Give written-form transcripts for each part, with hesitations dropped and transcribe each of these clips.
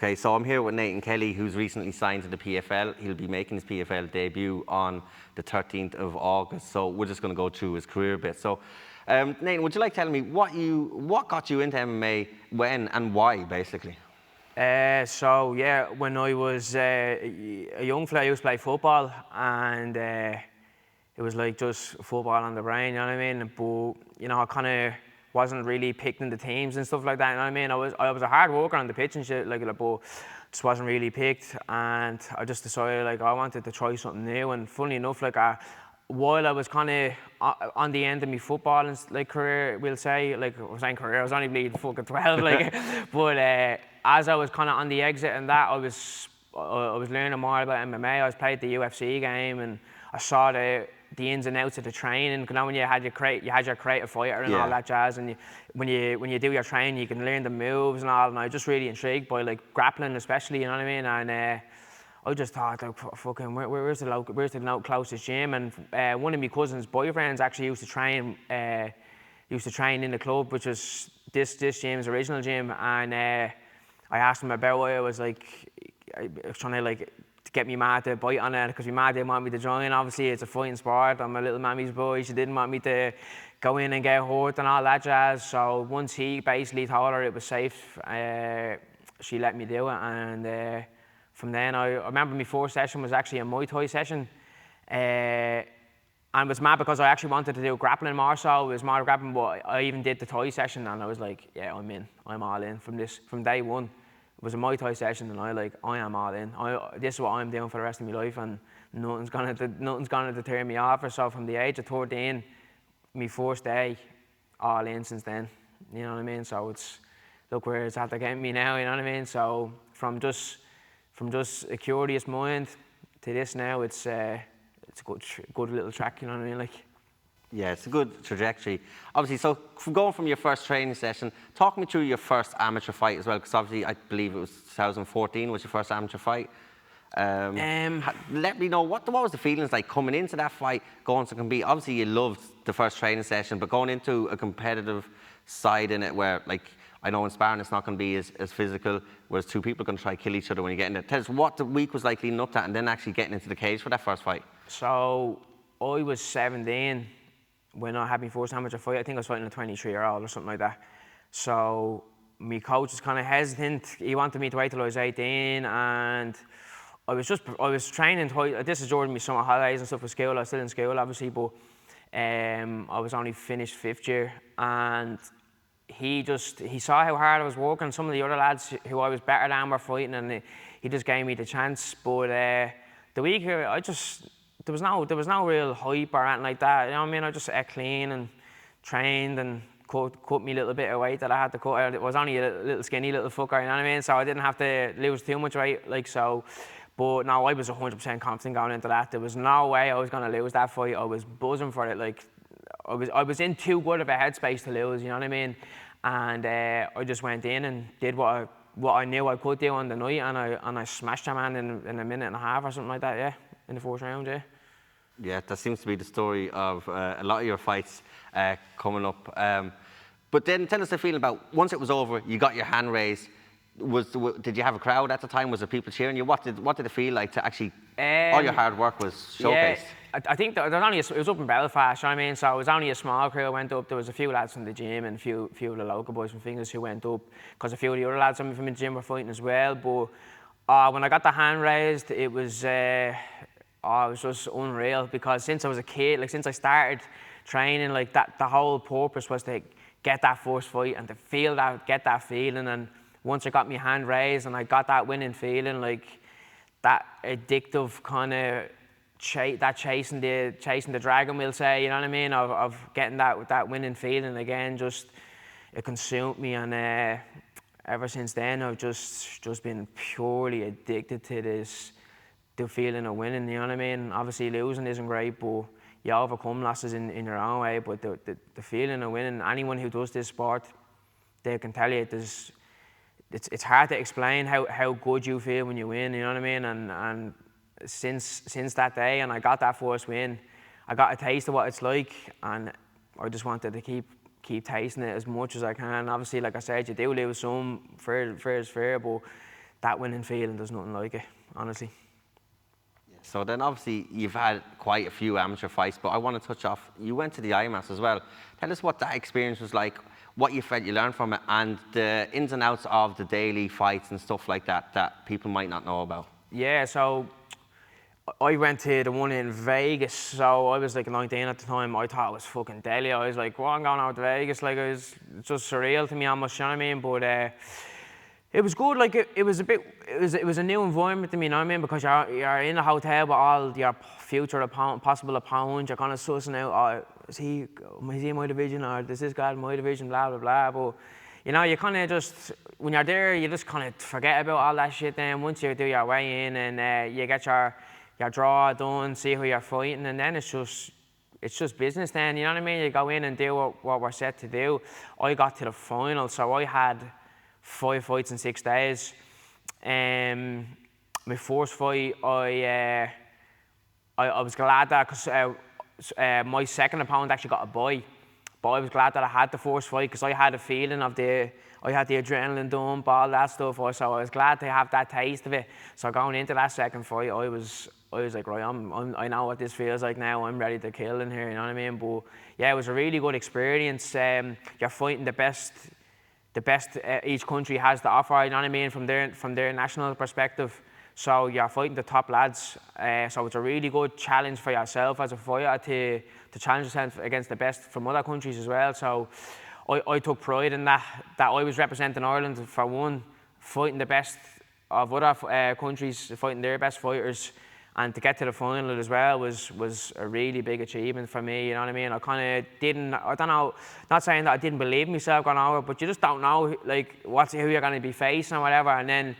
Okay, so I'm here with Nathan Kelly, who's recently signed to the PFL. He'll be making his PFL debut on the 13th of August. So we're just going to go through his career a bit. So, Nathan, would you like telling me what got you into MMA, when and why, basically? So yeah, when I was a young fella, I used to play football, and it was like just football on the brain, you know what I mean? But you know, I kind of wasn't really picked in the teams and stuff like that, you know what I mean? I was a hard worker on the pitch and shit, but just wasn't really picked, and I just decided like I wanted to try something new. And funny enough, while I was kind of on the end of my football and career, we'll say, I was saying career, I was only bleeding fucking 12, but as I was kind of on the exit and that, I was learning more about MMA. I was playing the UFC game, and I saw the ins and outs of the training. Because now when you had your creative fighter and all that jazz, and when you do your training, you can learn the moves and all. And I was just really intrigued by grappling, especially, you know what I mean? And I just thought, fucking, where's the closest gym? And one of my cousin's boyfriends actually used to train in the club, which was this gym's original gym. And I asked him about it. I was trying to get me mad to bite on it, because my mad didn't want me to join. Obviously, it's a fighting sport. I'm a little mammy's boy. She didn't want me to go in and get hurt and all that jazz. So once he basically told her it was safe, she let me do it. And from then, I remember my first session was actually a Muay Thai session. And it was mad because I actually wanted to do grappling more, so it was more grappling, but I even did the Thai session, and I was like, yeah, I'm in. I'm all in from day one. It was a Muay Thai session, and I am all in. This is what I'm doing for the rest of my life, and nothing's gonna deter me off. So from the age of 13, my first day, all in since then. You know what I mean? So look where it's at to get me now. You know what I mean? So from just a curious mind to this now, it's a good little track, you know what I mean? Yeah, it's a good trajectory. Obviously, so going from your first training session, talk me through your first amateur fight as well, because obviously I believe it was 2014 was your first amateur fight. Let me know, what was the feelings like coming into that fight, going to compete? Obviously, you loved the first training session, but going into a competitive side in it where, I know in sparring it's not going to be as physical, whereas two people are going to try to kill each other when you get in there. Tell us what the week was like leading up to that, and then actually getting into the cage for that first fight. So I was 17 when I had my first amateur fight. I think I was fighting a 23-year-old or something like that. So my coach was kind of hesitant. He wanted me to wait till I was 18, and I was training. This is during my summer holidays and stuff for school. I was still in school, obviously, but I was only finished 5th year, and he saw how hard I was working. Some of the other lads who I was better than were fighting, and he just gave me the chance. But the week here, there was no real hype or anything like that. You know what I mean? I just ate clean and trained and cut me little bit of weight that I had to cut. I was only a little skinny little fucker, you know what I mean? So I didn't have to lose too much weight, so. But no, I was 100% confident going into that. There was no way I was going to lose that fight. I was buzzing for it. I was in too good of a headspace to lose, you know what I mean? And I just went in and did what I knew I could do on the night, and I smashed a man in a minute and a half or something like that, yeah, in the first round, yeah. Yeah, that seems to be the story of a lot of your fights coming up. But then tell us the feeling about, once it was over, you got your hand raised. Did you have a crowd at the time? Was there people cheering you? What did it feel like to actually, all your hard work was showcased? Yeah, I think it was up in Belfast, you know what I mean? So it was only a small crew went up. There was a few lads from the gym and a few of the local boys from Fingers who went up, because a few of the other lads from the gym were fighting as well. But when I got the hand raised, it was just unreal, because since I was a kid, since I started training, that, the whole purpose was to get that first fight and to get that feeling. And once I got my hand raised and I got that winning feeling, that addictive kind of chasing the dragon, we'll say, you know what I mean, of getting that winning feeling again, it consumed me. And ever since then, I've just been purely addicted to the feeling of winning, you know what I mean? Obviously losing isn't great, but you overcome losses in your own way. But the feeling of winning, anyone who does this sport, they can tell you it's hard to explain how good you feel when you win, you know what I mean? And since that day, and I got that first win, I got a taste of what it's like, and I just wanted to keep tasting it as much as I can. Obviously, like I said, you do lose some, fair is fair, but that winning feeling, there's nothing like it, honestly. So then obviously you've had quite a few amateur fights, but I want to touch off, you went to the IMMAF as well. Tell us what that experience was like, what you felt you learned from it, and the ins and outs of the daily fights and stuff like that that people might not know about. Yeah, so I went to the one in Vegas, so I was like 19 at the time. I thought it was fucking deadly. I was like, well, I'm going out to Vegas. Like, it was just surreal to me almost, you know what I mean? But it was good. Like, it was a new environment to me, you know what I mean? Because you're in a hotel with all your future possible opponents. You're kind of sussing out, oh, is he in my division, or does this guy in my division, blah, blah, blah. But, you know, you kind of just, when you're there, you just kind of forget about all that shit then. Once you do your way in and you get your draw done, see who you're fighting, and then it's just business then, you know what I mean? You go in and do what we're set to do. I got to the final, so I had 5 fights in 6 days. My first fight, I was glad that, because my second opponent actually got a bye. But I was glad that I had the first fight, because I had a feeling of I had the adrenaline dump, all that stuff. So I was glad to have that taste of it. So going into that second fight, I was like, right, I know what this feels like now. I'm ready to kill in here, you know what I mean? But yeah, it was a really good experience. You're fighting the best each country has to offer, you know what I mean, from their national perspective. So you're fighting the top lads. So it's a really good challenge for yourself as a fighter to challenge yourself against the best from other countries as well. So I took pride in that I was representing Ireland for one, fighting the best of other countries, fighting their best fighters, and to get to the final as well was a really big achievement for me, you know what I mean? I kind of I don't know, not saying that I didn't believe myself going over, but you just don't know, like, who you're going to be facing or whatever, and then,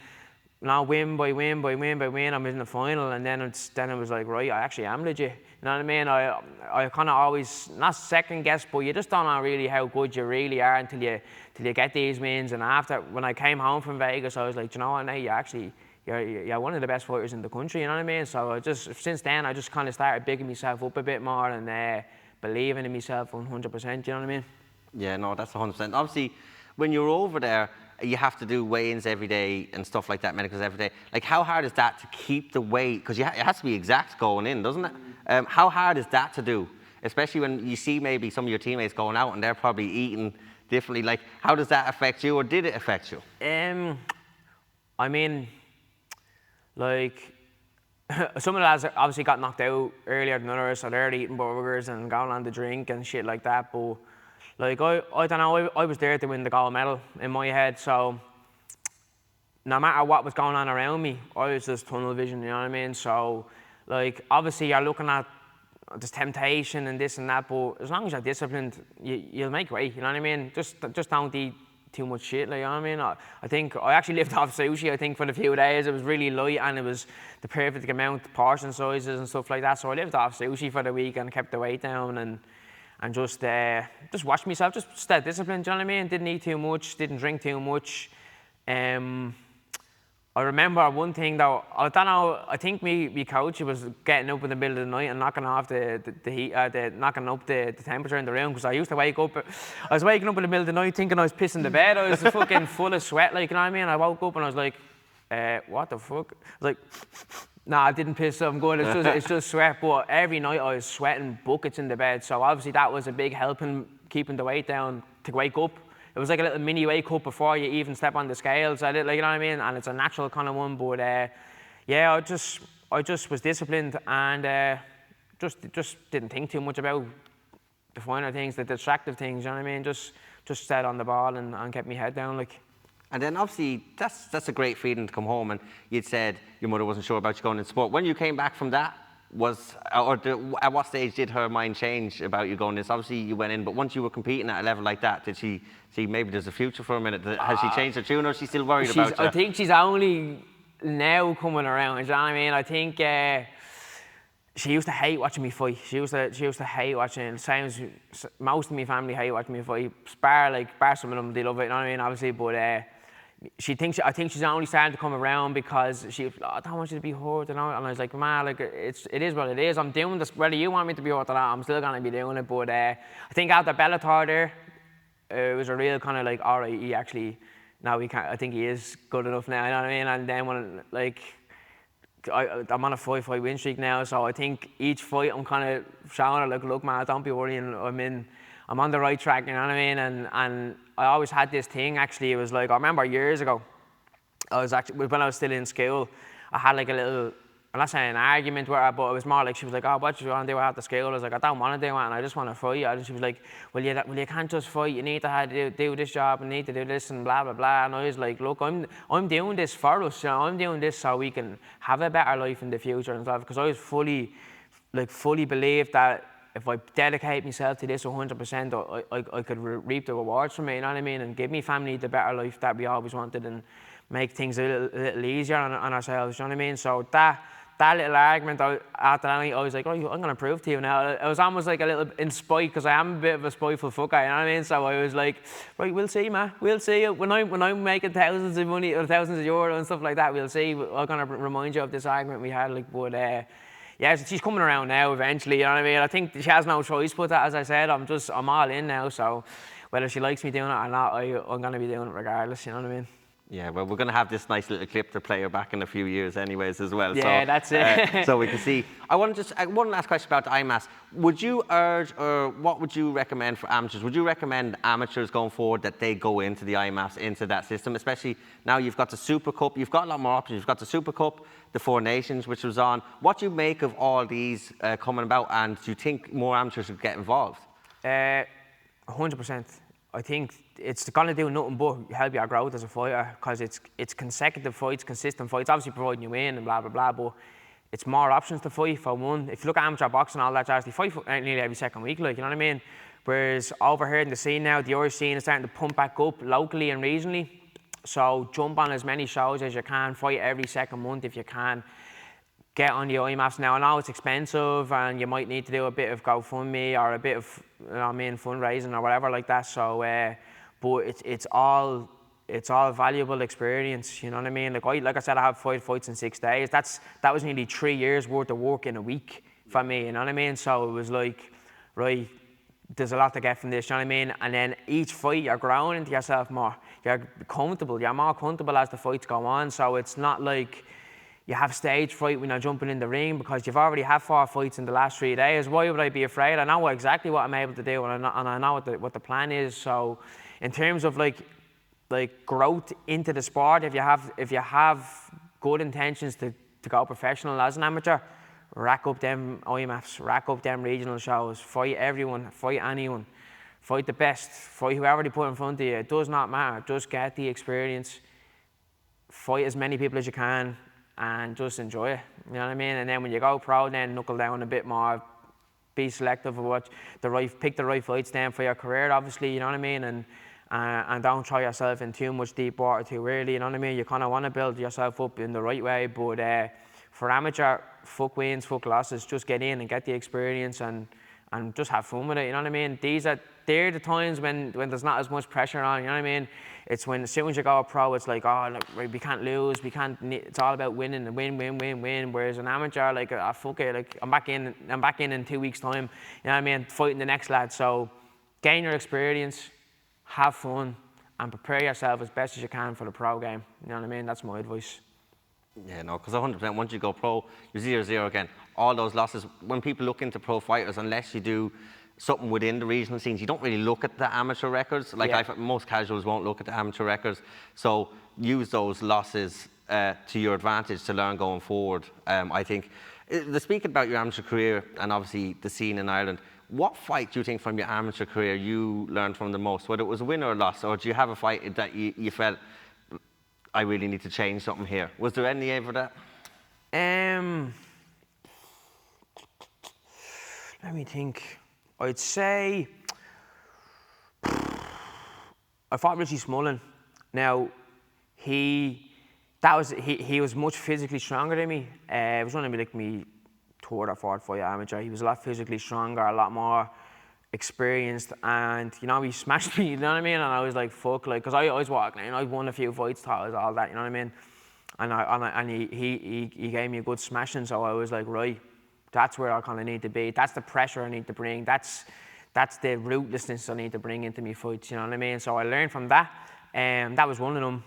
now win by win by win by win, I'm in the final, and then it was like, right, I actually am legit. You know what I mean? I kind of always, not second guess, but you just don't know really how good you really are until you get these wins. And after, when I came home from Vegas, I was like, you know what, now you're one of the best fighters in the country, you know what I mean? So since then, I just kind of started bigging myself up a bit more and believing in myself 100%, you know what I mean? Yeah, no, that's 100%. Obviously, when you're over there, you have to do weigh-ins every day and stuff like that, medicals every day. Like, how hard is that to keep the weight? Because it has to be exact going in, doesn't it? How hard is that to do? Especially when you see maybe some of your teammates going out and they're probably eating differently. Like, how does that affect you, or did it affect you? I mean, like, some of the lads obviously got knocked out earlier than others, so they're eating burgers and going on the drink and shit like that. But like, I don't know, I was there to win the gold medal in my head, so no matter what was going on around me, I was just tunnel vision, you know what I mean? So, like, obviously you're looking at this temptation and this and that, but as long as you're disciplined, you'll make weight, you know what I mean? Just don't eat too much shit, like, you know what I mean? I think I actually lived off sushi, I think, for the few days. It was really light and it was the perfect amount, portion sizes and stuff like that, so I lived off sushi for the week and kept the weight down and just watched myself, just stayed disciplined, do you know what I mean? Didn't eat too much, didn't drink too much. I remember one thing though, I don't know, I think me coach was getting up in the middle of the night and knocking off the heat, knocking up the temperature in the room, because I used to wake up, I was waking up in the middle of the night thinking I was pissing the bed. I was fucking full of sweat, like, you know what I mean? I woke up and I was like, what the fuck? I was like, nah, I didn't piss, so I'm good. It's just sweat. But every night I was sweating buckets in the bed. So obviously that was a big help in keeping the weight down to wake up. It was like a little mini wake up before you even step on the scales. I did, like, you know what I mean? And it's a natural kind of one. But yeah, I just was disciplined and just didn't think too much about the finer things, the distractive things. You know what I mean? Just stayed on the ball and kept my head down, like. And then obviously that's a great feeling to come home, and you'd said your mother wasn't sure about you going into sport. When you came back from that, at what stage did her mind change about you going this? Obviously you went in, but once you were competing at a level like that, did she see maybe there's a future for a minute? Has she changed her tune, or is she still worried about you? I think she's only now coming around, you know what I mean? I think she used to hate watching me fight. She used to hate watching. Same as most of my family hate watching me fight. Bar some of them, they love it, you know what I mean? Obviously, but I think she's only starting to come around because she was like, I don't want you to be hurt, you know? And I was like, man, like, it is what it is. I'm doing this, whether you want me to be hurt or not, I'm still gonna be doing it. But I think after Bellator there, it was a real kind of like, all right, he actually now he can't. I think he is good enough now. You know what I mean? And then when like I'm on a 5-fight win streak now, so I think each fight I'm kind of showing her like, look, man, don't be worrying. I'm on the right track. You know what I mean? And I always had this thing. Actually, it was like I remember years ago. When I was still in school, I had like a little, I'm not saying an argument with her, but it was more like she was like, oh, what do you want to do after school? I was like, I don't want to do it, and I just want to fight. And she was like, well, you can't just fight. You need to do this job, and need to do this, and blah blah blah. And I was like, look, I'm doing this for us. You know, I'm doing this so we can have a better life in the future and stuff. Because I was fully believed that if I dedicate myself to this 100%, I could reap the rewards from it. You know what I mean? And give me family the better life that we always wanted, and make things a little easier on ourselves, you know what I mean? So that little argument, after that night, I was like, oh, I'm going to prove to you now. It was almost like a little in spite, because I am a bit of a spiteful fucker, you know what I mean? So I was like, right, we'll see, man. We'll see. When I'm making thousands of money, or thousands of euros and stuff like that, we'll see. I'm going to remind you of this argument we had, like, but yeah, so she's coming around now eventually, you know what I mean? I think she has no choice but that, as I said. I'm all in now, so whether she likes me doing it or not, I'm going to be doing it regardless, you know what I mean? Yeah, well, we're going to have this nice little clip to play her back in a few years anyways as well. Yeah, so, that's it. So we can see. I want to just, one last question about the IMMAF. Would you urge, or what would you recommend for amateurs? Would you recommend amateurs going forward that they go into the IMMAFs, into that system, especially now you've got the Super Cup, you've got a lot more options. You've got the Super Cup, the Four Nations, which was on. What do you make of all these coming about, and do you think more amateurs should get involved? 100%. I think it's going to do nothing but help your growth as a fighter, because it's consecutive fights, consistent fights, obviously providing you win and blah, blah, blah, but it's more options to fight for one. If you look at amateur boxing and all that, they fight nearly every second week, like, you know what I mean? Whereas over here in the scene now, the Irish scene is starting to pump back up locally and regionally. So jump on as many shows as you can, fight every second month if you can. Get on the IMMAFs now. I know it's expensive and you might need to do a bit of GoFundMe or a bit of, you know what I mean, fundraising or whatever like that. So, but it's all valuable experience. You know what I mean? Like I said, I have 5 fights in 6 days. That was nearly 3 years worth of work in a week for me. You know what I mean? So it was like, right, there's a lot to get from this. You know what I mean? And then each fight, you're growing into yourself more. You're comfortable. You're more comfortable as the fights go on. So it's not like you have stage fright when you're jumping in the ring, because you've already had 4 fights in the last 3 days. Why would I be afraid? I know exactly what I'm able to do, and I know what the plan is. So in terms of like growth into the sport, if you have good intentions to go professional as an amateur, rack up them IMMAFs, rack up them regional shows, fight everyone, fight anyone, fight the best, fight whoever they put in front of you. It does not matter. Just get the experience, fight as many people as you can, and just enjoy it, you know what I mean? And then when you go pro, then knuckle down a bit more, be selective of pick the right fights then for your career, obviously, you know what I mean? And don't throw yourself in too much deep water too early, you know what I mean? You kind of want to build yourself up in the right way, but for amateur, fuck wins, fuck losses, just get in and get the experience and just have fun with it, you know what I mean? They're the times when there's not as much pressure on, you know what I mean? It's when, as soon as you go pro, it's like, oh, look, we can't lose, it's all about winning, and win. Whereas an amateur, like, oh, fuck it, like, I'm back in 2 weeks' time, you know what I mean? Fighting the next lad. So gain your experience, have fun, and prepare yourself as best as you can for the pro game, you know what I mean? That's my advice. Yeah, no, because 100%, once you go pro, you're 0-0 again. All those losses, when people look into pro fighters, unless you do something within the regional scenes, you don't really look at the amateur records. Like, yeah. Most casuals won't look at the amateur records. So use those losses to your advantage to learn going forward. I think, speaking about your amateur career and obviously the scene in Ireland, what fight do you think from your amateur career you learned from the most, whether it was a win or a loss, or do you have a fight that you felt, I really need to change something here? Was there any ever that? Let me think. I'd say I fought Richie Smullen. Now he was much physically stronger than me. It was only like me 3rd or 4th fight amateur. He was a lot physically stronger, a lot more experienced, and you know, he smashed me, you know what I mean? And I was like, fuck, like, because I was walking in, I won a few fights, thought it was all that, you know what I mean? And he gave me a good smashing, so I was like, right, that's where I kind of need to be. That's the pressure I need to bring. That's the ruthlessness I need to bring into my fights, you know what I mean? So I learned from that. That was one of them.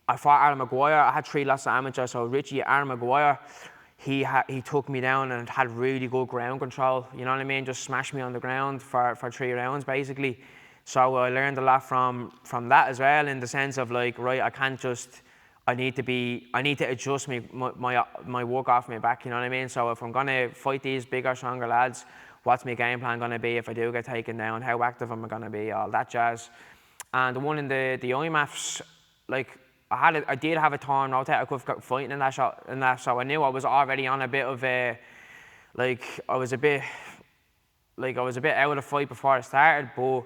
I fought Aaron Maguire. I had 3 lots of amateur, so Richie, Aaron Maguire, he took me down and had really good ground control. You know what I mean? Just smashed me on the ground for 3 rounds basically. So I learned a lot from that as well, in the sense of like, right, I need to adjust my work off my back. You know what I mean? So if I'm gonna fight these bigger, stronger lads, what's my game plan gonna be if I do get taken down? How active am I gonna be? All that jazz. And the one in the IMMAFs, like, I did have a torn rotator cuff fighting in that shot, so I knew I was already on a bit of a, like, I was a bit out of the fight before I started. But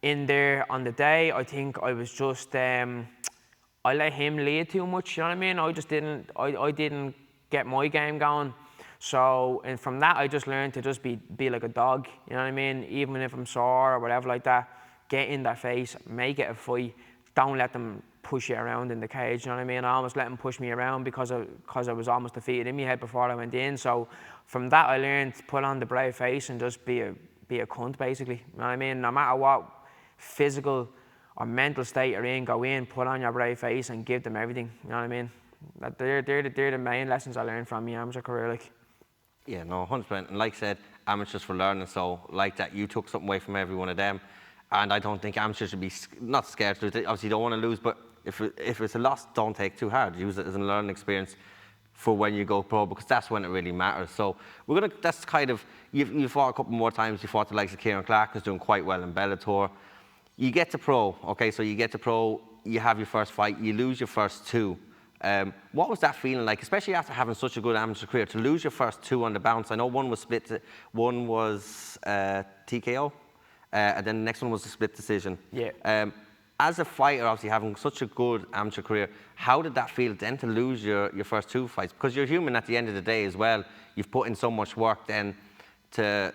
in there on the day, I think I was just I let him lead too much. You know what I mean? I didn't get my game going. So, and from that, I just learned to just be like a dog. You know what I mean? Even if I'm sore or whatever like that, get in their face, make it a fight. Don't let them push you around in the cage. You know what I mean? I almost let them push me around because I was almost defeated in my head before I went in. So from that, I learned to put on the brave face and just be a cunt, basically. You know what I mean? No matter what physical or mental state you're in, go in, put on your brave face and give them everything. You know what I mean? They're the main lessons I learned from my amateur career. Like. Yeah, no, 100%. And like I said, amateurs for learning. So like that, you took something away from every one of them. And I don't think amateurs should be not scared to lose. Obviously, you don't want to lose, but if it's a loss, don't take too hard. Use it as a learning experience for when you go pro, because that's when it really matters. So that's kind of, you fought a couple more times. You fought the likes of Kieran Clark, who's doing quite well in Bellator. You get to pro, okay, so you get to pro, you have your first fight, you lose your first 2. What was that feeling like, especially after having such a good amateur career, to lose your first 2 on the bounce? I know one was split, one was TKO, and then the next one was a split decision. Yeah. As a fighter, obviously having such a good amateur career, how did that feel then to lose your first 2 fights? Because you're human at the end of the day as well. You've put in so much work then to,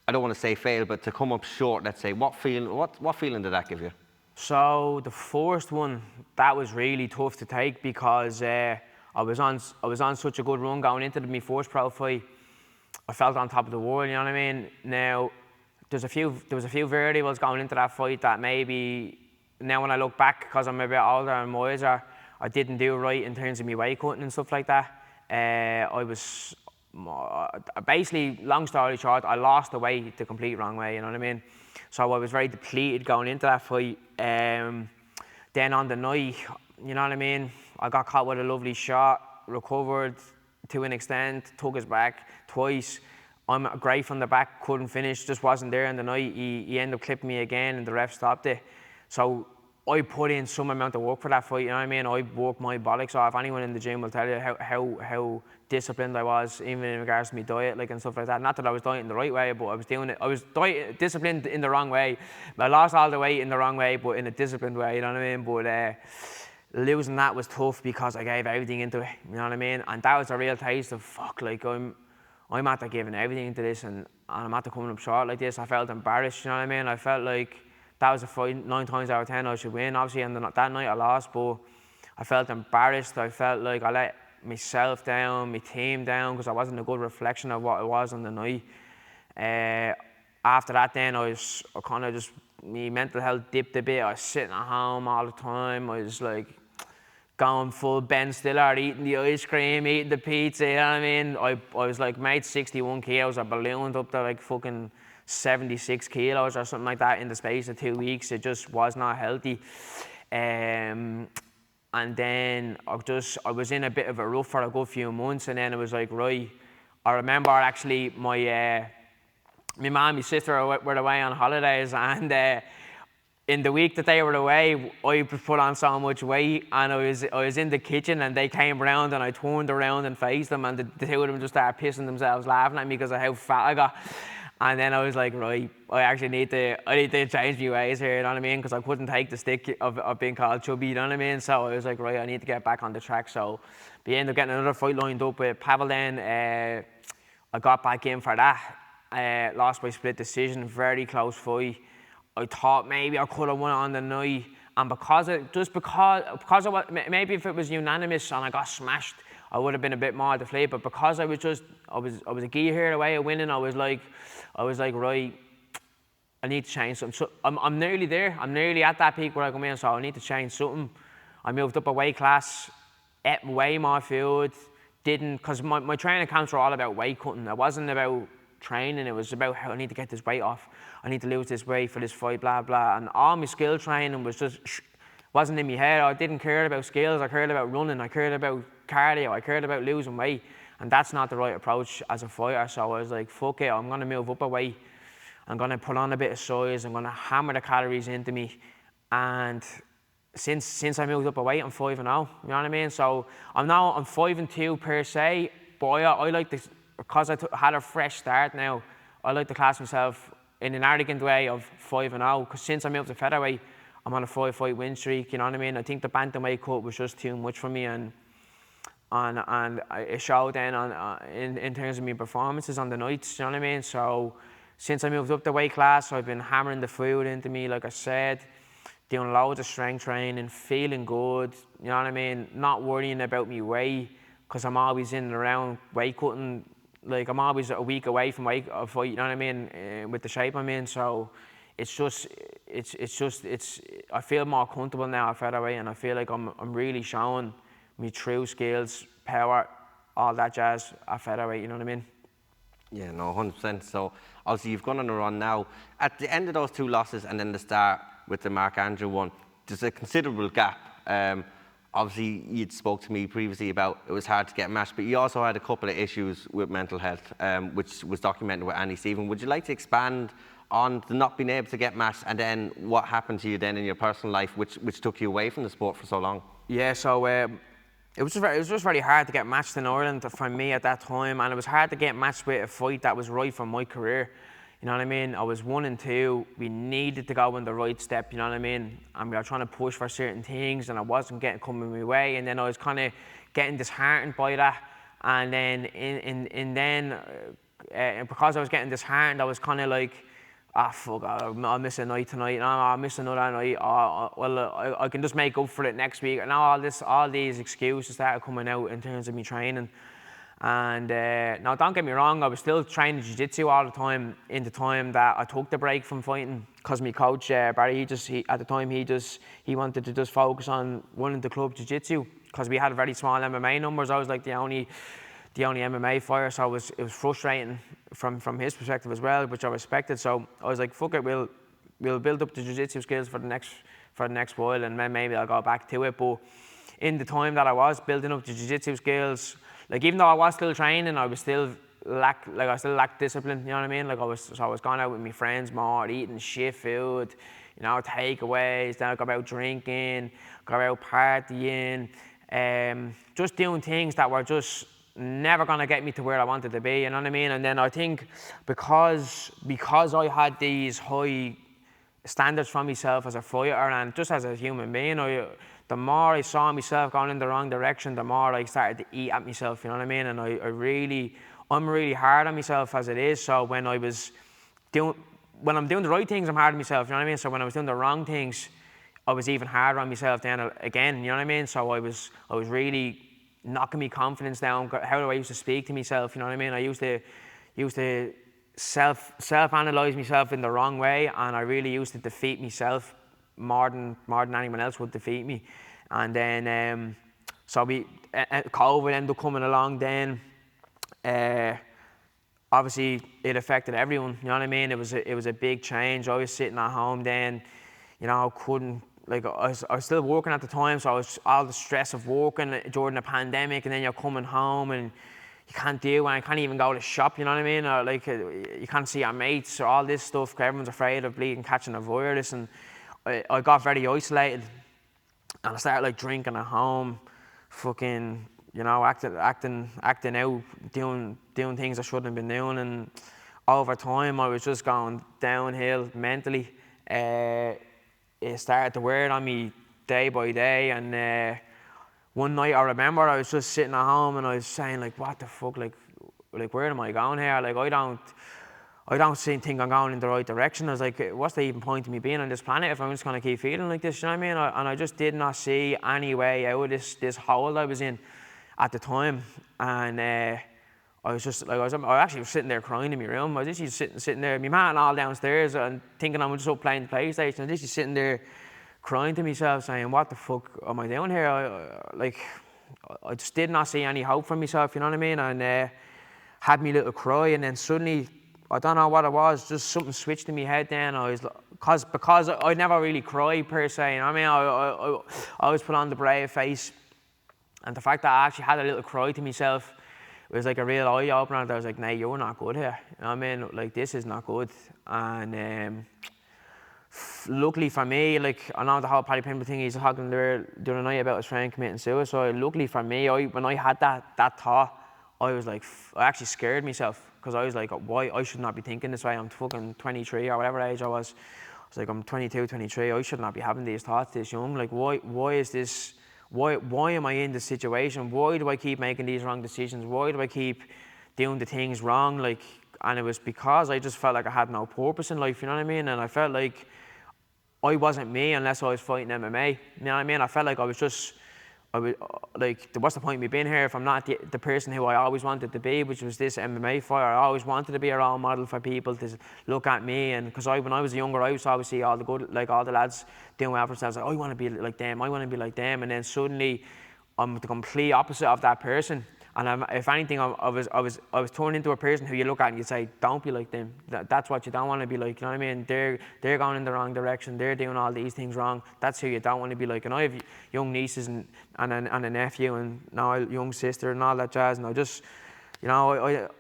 I don't want to say fail, but to come up short, let's say. What feeling did that give you? So the first one, that was really tough to take, because I was on such a good run going into my first pro fight. I felt on top of the world, you know what I mean? Now, there was a few variables going into that fight that maybe, now when I look back, because I'm a bit older and wiser, I didn't do right in terms of my weight cutting and stuff like that. I was basically, long story short, I lost the weight the complete wrong way, you know what I mean? So I was very depleted going into that fight. Then on the night, you know what I mean, I got caught with a lovely shot, recovered to an extent, took us back twice. I'm great from the back, couldn't finish, just wasn't there in the night. He ended up clipping me again and the ref stopped it. So I put in some amount of work for that fight, you know what I mean? I worked my bollocks off. Anyone in the gym will tell you how disciplined I was, even in regards to my diet, like, and stuff like that. Not that I was dieting the right way, but I was doing it. I was disciplined in the wrong way. I lost all the weight in the wrong way, but in a disciplined way, you know what I mean? But losing that was tough because I gave everything into it, you know what I mean? And that was a real taste of, fuck, like, I'm after giving everything into this, and I'm after coming up short like this. I felt embarrassed, you know what I mean? I felt like that was a fight 9 times out of 10 I should win, obviously, and that night I lost, but I felt embarrassed. I felt like I let myself down, my team down, because I wasn't a good reflection of what I was on the night. After that then, I kind of just, my mental health dipped a bit. I was sitting at home all the time. I was like going full Ben Stiller, eating the ice cream, eating the pizza, you know what I mean? I was like, made 61 kilos. I ballooned up to like fucking 76 kilos or something like that in the space of 2 weeks. It just was not healthy. And then I was in a bit of a rut for a good few months, and then it was like, right, I remember actually my mum and my sister were away on holidays, and in the week that they were away, I put on so much weight, and I was in the kitchen, and they came around, and I turned around and faced them, and the 2 of them just started pissing themselves laughing at me because of how fat I got. And then I was like, right, I actually need to change my ways here, you know what I mean? Because I couldn't take the stick of being called chubby, you know what I mean? So I was like, right, I need to get back on the track. So we ended up getting another fight lined up with Pavel then. I got back in for that. Lost by split decision, very close fight. I thought maybe I could have won it on the night. And because of what, maybe if it was unanimous and I got smashed, I would have been a bit more deflated. But because I was a gear here away of winning, I was like, right, I need to change something. So I'm nearly there. I'm nearly at that peak where I come in, so I need to change something. I moved up a weight class, ate way more food, because my training camps were all about weight cutting. It wasn't about training, it was about how I need to get this weight off. I need to lose this weight for this fight, blah, blah. And all my skill training was just, wasn't in my head. I didn't care about skills, I cared about running, I cared about cardio, I cared about losing weight. And that's not the right approach as a fighter. So I was like, fuck it, I'm gonna move up a weight. I'm gonna put on a bit of size, I'm gonna hammer the calories into me. And since I moved up a weight, I'm 5-0, you know what I mean? So I'm 5-2 per se, but I like to, because I had a fresh start now, I like to class myself in an arrogant way of 5-0, because since I moved to featherweight, I'm on a 5-fight win streak, you know what I mean? I think the bantamweight cut was just too much for me, and it showed then in terms of my performances on the nights, you know what I mean? So since I moved up the weight class, I've been hammering the food into me, like I said, doing loads of strength training, feeling good, you know what I mean? Not worrying about me weight, because I'm always in and around weight cutting. Like, I'm always a week away from a fight, you know what I mean, with the shape I'm in. So I feel more comfortable now at featherweight, and I feel like I'm really showing me true skills, power, all that jazz at featherweight, you know what I mean? Yeah, no, 100%. So obviously you've gone on a run now. At the end of those 2 losses and then the start with the Mark Andrew one, there's a considerable gap. Obviously, you'd spoke to me previously about it was hard to get matched, but you also had a couple of issues with mental health, which was documented with Andy Stephen. Would you like to expand on the not being able to get matched, and then what happened to you then in your personal life, which took you away from the sport for so long? Yeah, so it was just very hard to get matched in Ireland for me at that time, and it was hard to get matched with a fight that was right for my career. You know what I mean? I was 1-2. We needed to go in the right step. You know what I mean? And we were trying to push for certain things, and I wasn't coming my way. And then I was kind of getting disheartened by that. And then, because I was getting disheartened, I was kind of like, fuck, I'll miss a night tonight. No, I'll miss another night. I can just make up for it next week. And all these excuses started coming out in terms of me training. And now, don't get me wrong, I was still training jiu-jitsu all the time in the time that I took the break from fighting, because my coach, Barry, at the time, he wanted to just focus on running the club jiu-jitsu, because we had very small MMA numbers. I was like the only MMA fighter, so it was frustrating from his perspective as well, which I respected. So I was like, fuck it, we'll build up the jiu-jitsu skills for the next while, and then maybe I'll go back to it. But in the time that I was building up the jiu-jitsu skills, like, even though I was still training, I still lacked discipline, you know what I mean? Like, I was going out with my friends more, eating shit food, you know, takeaways, then I got out drinking, got out partying, just doing things that were just never gonna get me to where I wanted to be, you know what I mean? And then I think because I had these high standards for myself as a fighter and just as a human being, the more I saw myself going in the wrong direction, the more I started to eat at myself, you know what I mean? And I'm really hard on myself as it is. So when I'm doing the right things, I'm hard on myself, you know what I mean? So when I was doing the wrong things, I was even harder on myself then again, you know what I mean? So I was really knocking my confidence down. How do I used to speak to myself, you know what I mean? I used to self-analyze myself in the wrong way, and I really used to defeat myself more than anyone else would defeat me. And then COVID ended up coming along then. Obviously it affected everyone, you know what I mean? It was a big change. I was sitting at home then, you know, I was still working at the time, so I was all the stress of working during the pandemic, and then you're coming home and you can't deal, and I can't even go to shop, you know what I mean? Or you can't see your mates, or all this stuff, because everyone's afraid of catching a virus. And I got very isolated, and I started drinking at home, fucking, you know, acting out, doing things I shouldn't have been doing. And over time, I was just going downhill mentally. It started to wear on me day by day, and one night I remember I was just sitting at home and I was saying, what the fuck, where am I going here? I don't think I'm going in the right direction. I was like, what's the even point of me being on this planet if I'm just going to keep feeling like this, you know what I mean? And I just did not see any way out of this hole I was in at the time. And I I was just like, I actually was sitting there crying in my room. I was just sitting there, my man all downstairs, and thinking I'm just up playing the PlayStation. I was just sitting there crying to myself, saying, what the fuck am I doing here? I just did not see any hope for myself, you know what I mean? And had me little cry, and then suddenly, I don't know what it was, just something switched in my head then. I was because I never really cried per se, you know what I mean? I always put on the brave face, and the fact that I actually had a little cry to myself, it was like a real eye opener. I was like, nah, you're not good here. You know what I mean? Like, this is not good. And luckily for me, like, I know the whole Paddy Pimble thing, he's talking there the other night about his friend committing suicide. Luckily for me, when I had that thought, I was like, I actually scared myself, because I was like, why? I should not be thinking this way. I'm fucking 23 or whatever age I was. I was like, I'm 22, 23. I should not be having these thoughts this young. Like, why is this? Why am I in this situation? Why do I keep making these wrong decisions? Why do I keep doing the things wrong? Like, and it was because I just felt like I had no purpose in life, you know what I mean? And I felt like I wasn't me unless I was fighting MMA, you know what I mean? I felt like I was like, what's the point of me being here if I'm not the person who I always wanted to be, which was this MMA fighter. I always wanted to be a role model for people to look at me, and because when I was younger, I used to always see all the lads doing well for themselves. Like, I want to be like them, I want to be like them, and then suddenly I'm the complete opposite of that person. And if anything, I was turned into a person who you look at and you say, don't be like them. That's what you don't want to be like. You know what I mean? They're going in the wrong direction. They're doing all these things wrong. That's who you don't want to be like. And I have young nieces and a nephew, and now a young sister and all that jazz. And I just, you know,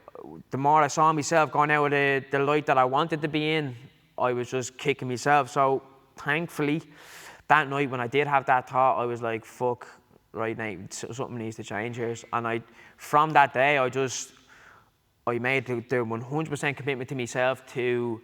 the more I saw myself going out of the light that I wanted to be in, I was just kicking myself. So thankfully, that night when I did have that thought, I was like, fuck, right now, something needs to change here. And from that day, I made the 100% commitment to myself to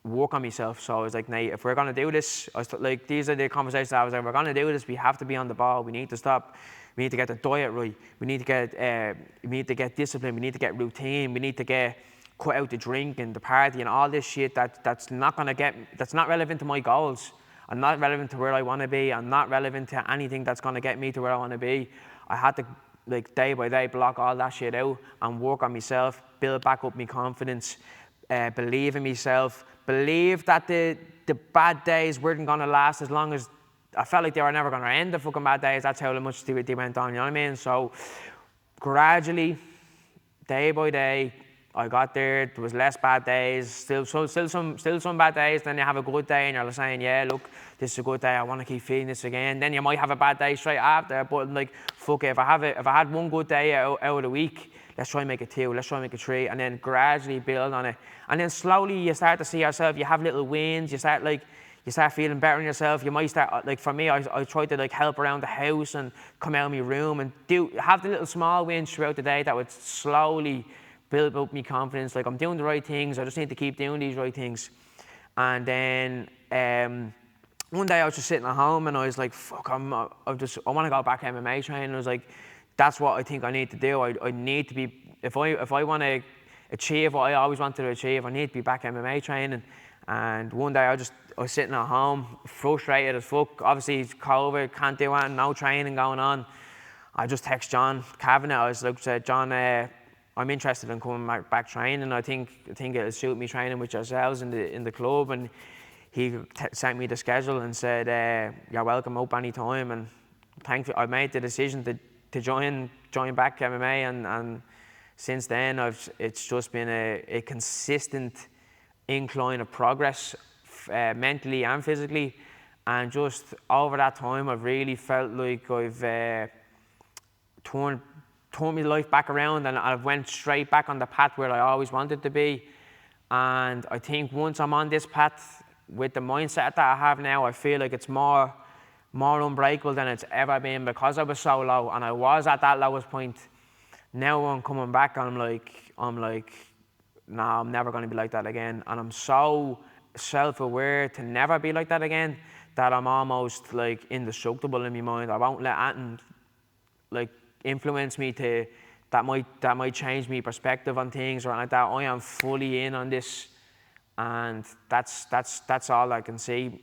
work on myself. So I was like, Nate, if we're going to do this, like, these are the conversations I was like, we're going to do this, we have to be on the ball. We need to stop. We need to get the diet right. We need to get discipline. We need to get routine. We need to cut out the drink and the party and all this shit that's not relevant to my goals. I'm not relevant to where I want to be. I'm not relevant to anything that's going to get me to where I want to be. I had to, like, day by day, block all that shit out and work on myself, build back up my confidence, believe in myself, believe that the bad days weren't going to last as long as I felt like they were never going to end, the fucking bad days. That's how much they went on, you know what I mean? So gradually, day by day, I got there. There was less bad days, still some bad days. Then you have a good day, and you're saying, "Yeah, look, this is a good day. I want to keep feeling this again." Then you might have a bad day straight after, but like, fuck it. If I had one good day out of the week, let's try and make it 2. Let's try and make it 3, and then gradually build on it. And then slowly you start to see yourself. You have little wins. You start feeling better in yourself. You might start, like, for me, I tried to, like, help around the house and come out of my room and have the little small wins throughout the day that would slowly build up my confidence. Like, I'm doing the right things. I just need to keep doing these right things. And then one day I was just sitting at home and I was like, fuck, I want to go back MMA training. I was like, that's what I think I need to do. I need to be, if I want to achieve what I always wanted to achieve, I need to be back MMA training. And one day I was sitting at home, frustrated as fuck. Obviously, it's COVID, can't do anything, no training going on. I just text John Kavanagh. I was like, said, John, I'm interested in coming back training. I think it'll suit me training with yourselves in the club. And he sent me the schedule and said, you're welcome up any time. And thankfully, I made the decision to join back MMA. And since then, it's just been a consistent incline of progress, mentally and physically. And just over that time, I've really felt like I've turned my life back around, and I've went straight back on the path where I always wanted to be. And I think once I'm on this path with the mindset that I have now, I feel like it's more unbreakable than it's ever been, because I was so low and I was at that lowest point. Now I'm coming back, and I'm like, nah, I'm never going to be like that again. And I'm so self-aware to never be like that again that I'm almost, like, indestructible in my mind. I won't let anything, like, influence me that might change my perspective on things or like that. I am fully in on this, and that's all I can see.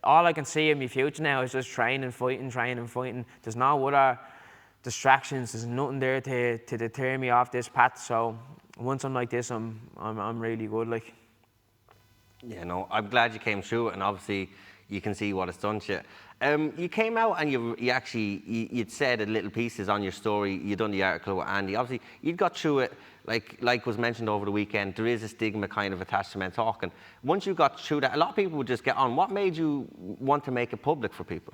All I can see in my future now is just training, fighting. There's distractions. There's nothing there to deter me off this path. So once I'm like this, I'm really good. Like. Yeah, no, I'm glad you came through it, and obviously you can see what it's done to you. You came out and you'd said in little pieces on your story, you'd done the article with Andy. Obviously, you'd got through it, like was mentioned over the weekend, there is a stigma kind of attached to men talking. Once you got through that, a lot of people would just get on. What made you want to make it public for people?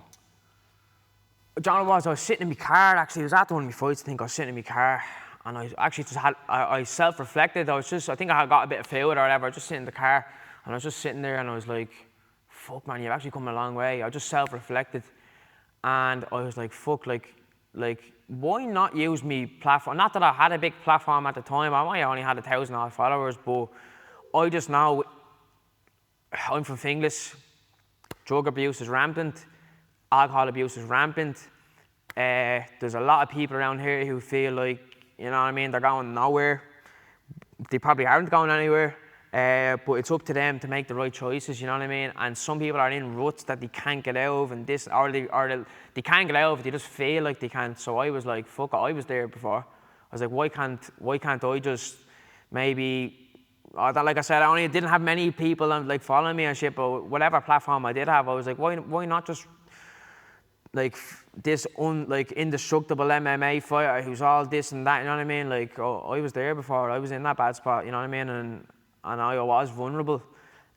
John, I was sitting in my car, actually. It was after one of my fights, I think. I was sitting in my car, and I actually just I self-reflected. I think I had got a bit of fluid or whatever. I was just sitting in the car, and I was just sitting there, and I was like, fuck, man, you've actually come a long way. I just self-reflected, and I was like, fuck, like, why not use me platform? Not that I had a big platform at the time. I only had 1,000 odd followers, but I just know I'm from Finglas. Drug abuse is rampant. Alcohol abuse is rampant. There's a lot of people around here who feel like, you know what I mean, they're going nowhere. They probably aren't going anywhere. But it's up to them to make the right choices, you know what I mean? And some people are in ruts that they can't get out of, and they can't get out of it, they just feel like they can't. So I was like, fuck it, I was there before. I was like, why can't I just maybe, like I said, I didn't have many people like following me and shit, but whatever platform I did have, I was like, why not just like this indestructible MMA fighter who's all this and that, you know what I mean? Like, I was there before, I was in that bad spot, you know what I mean? And I was vulnerable.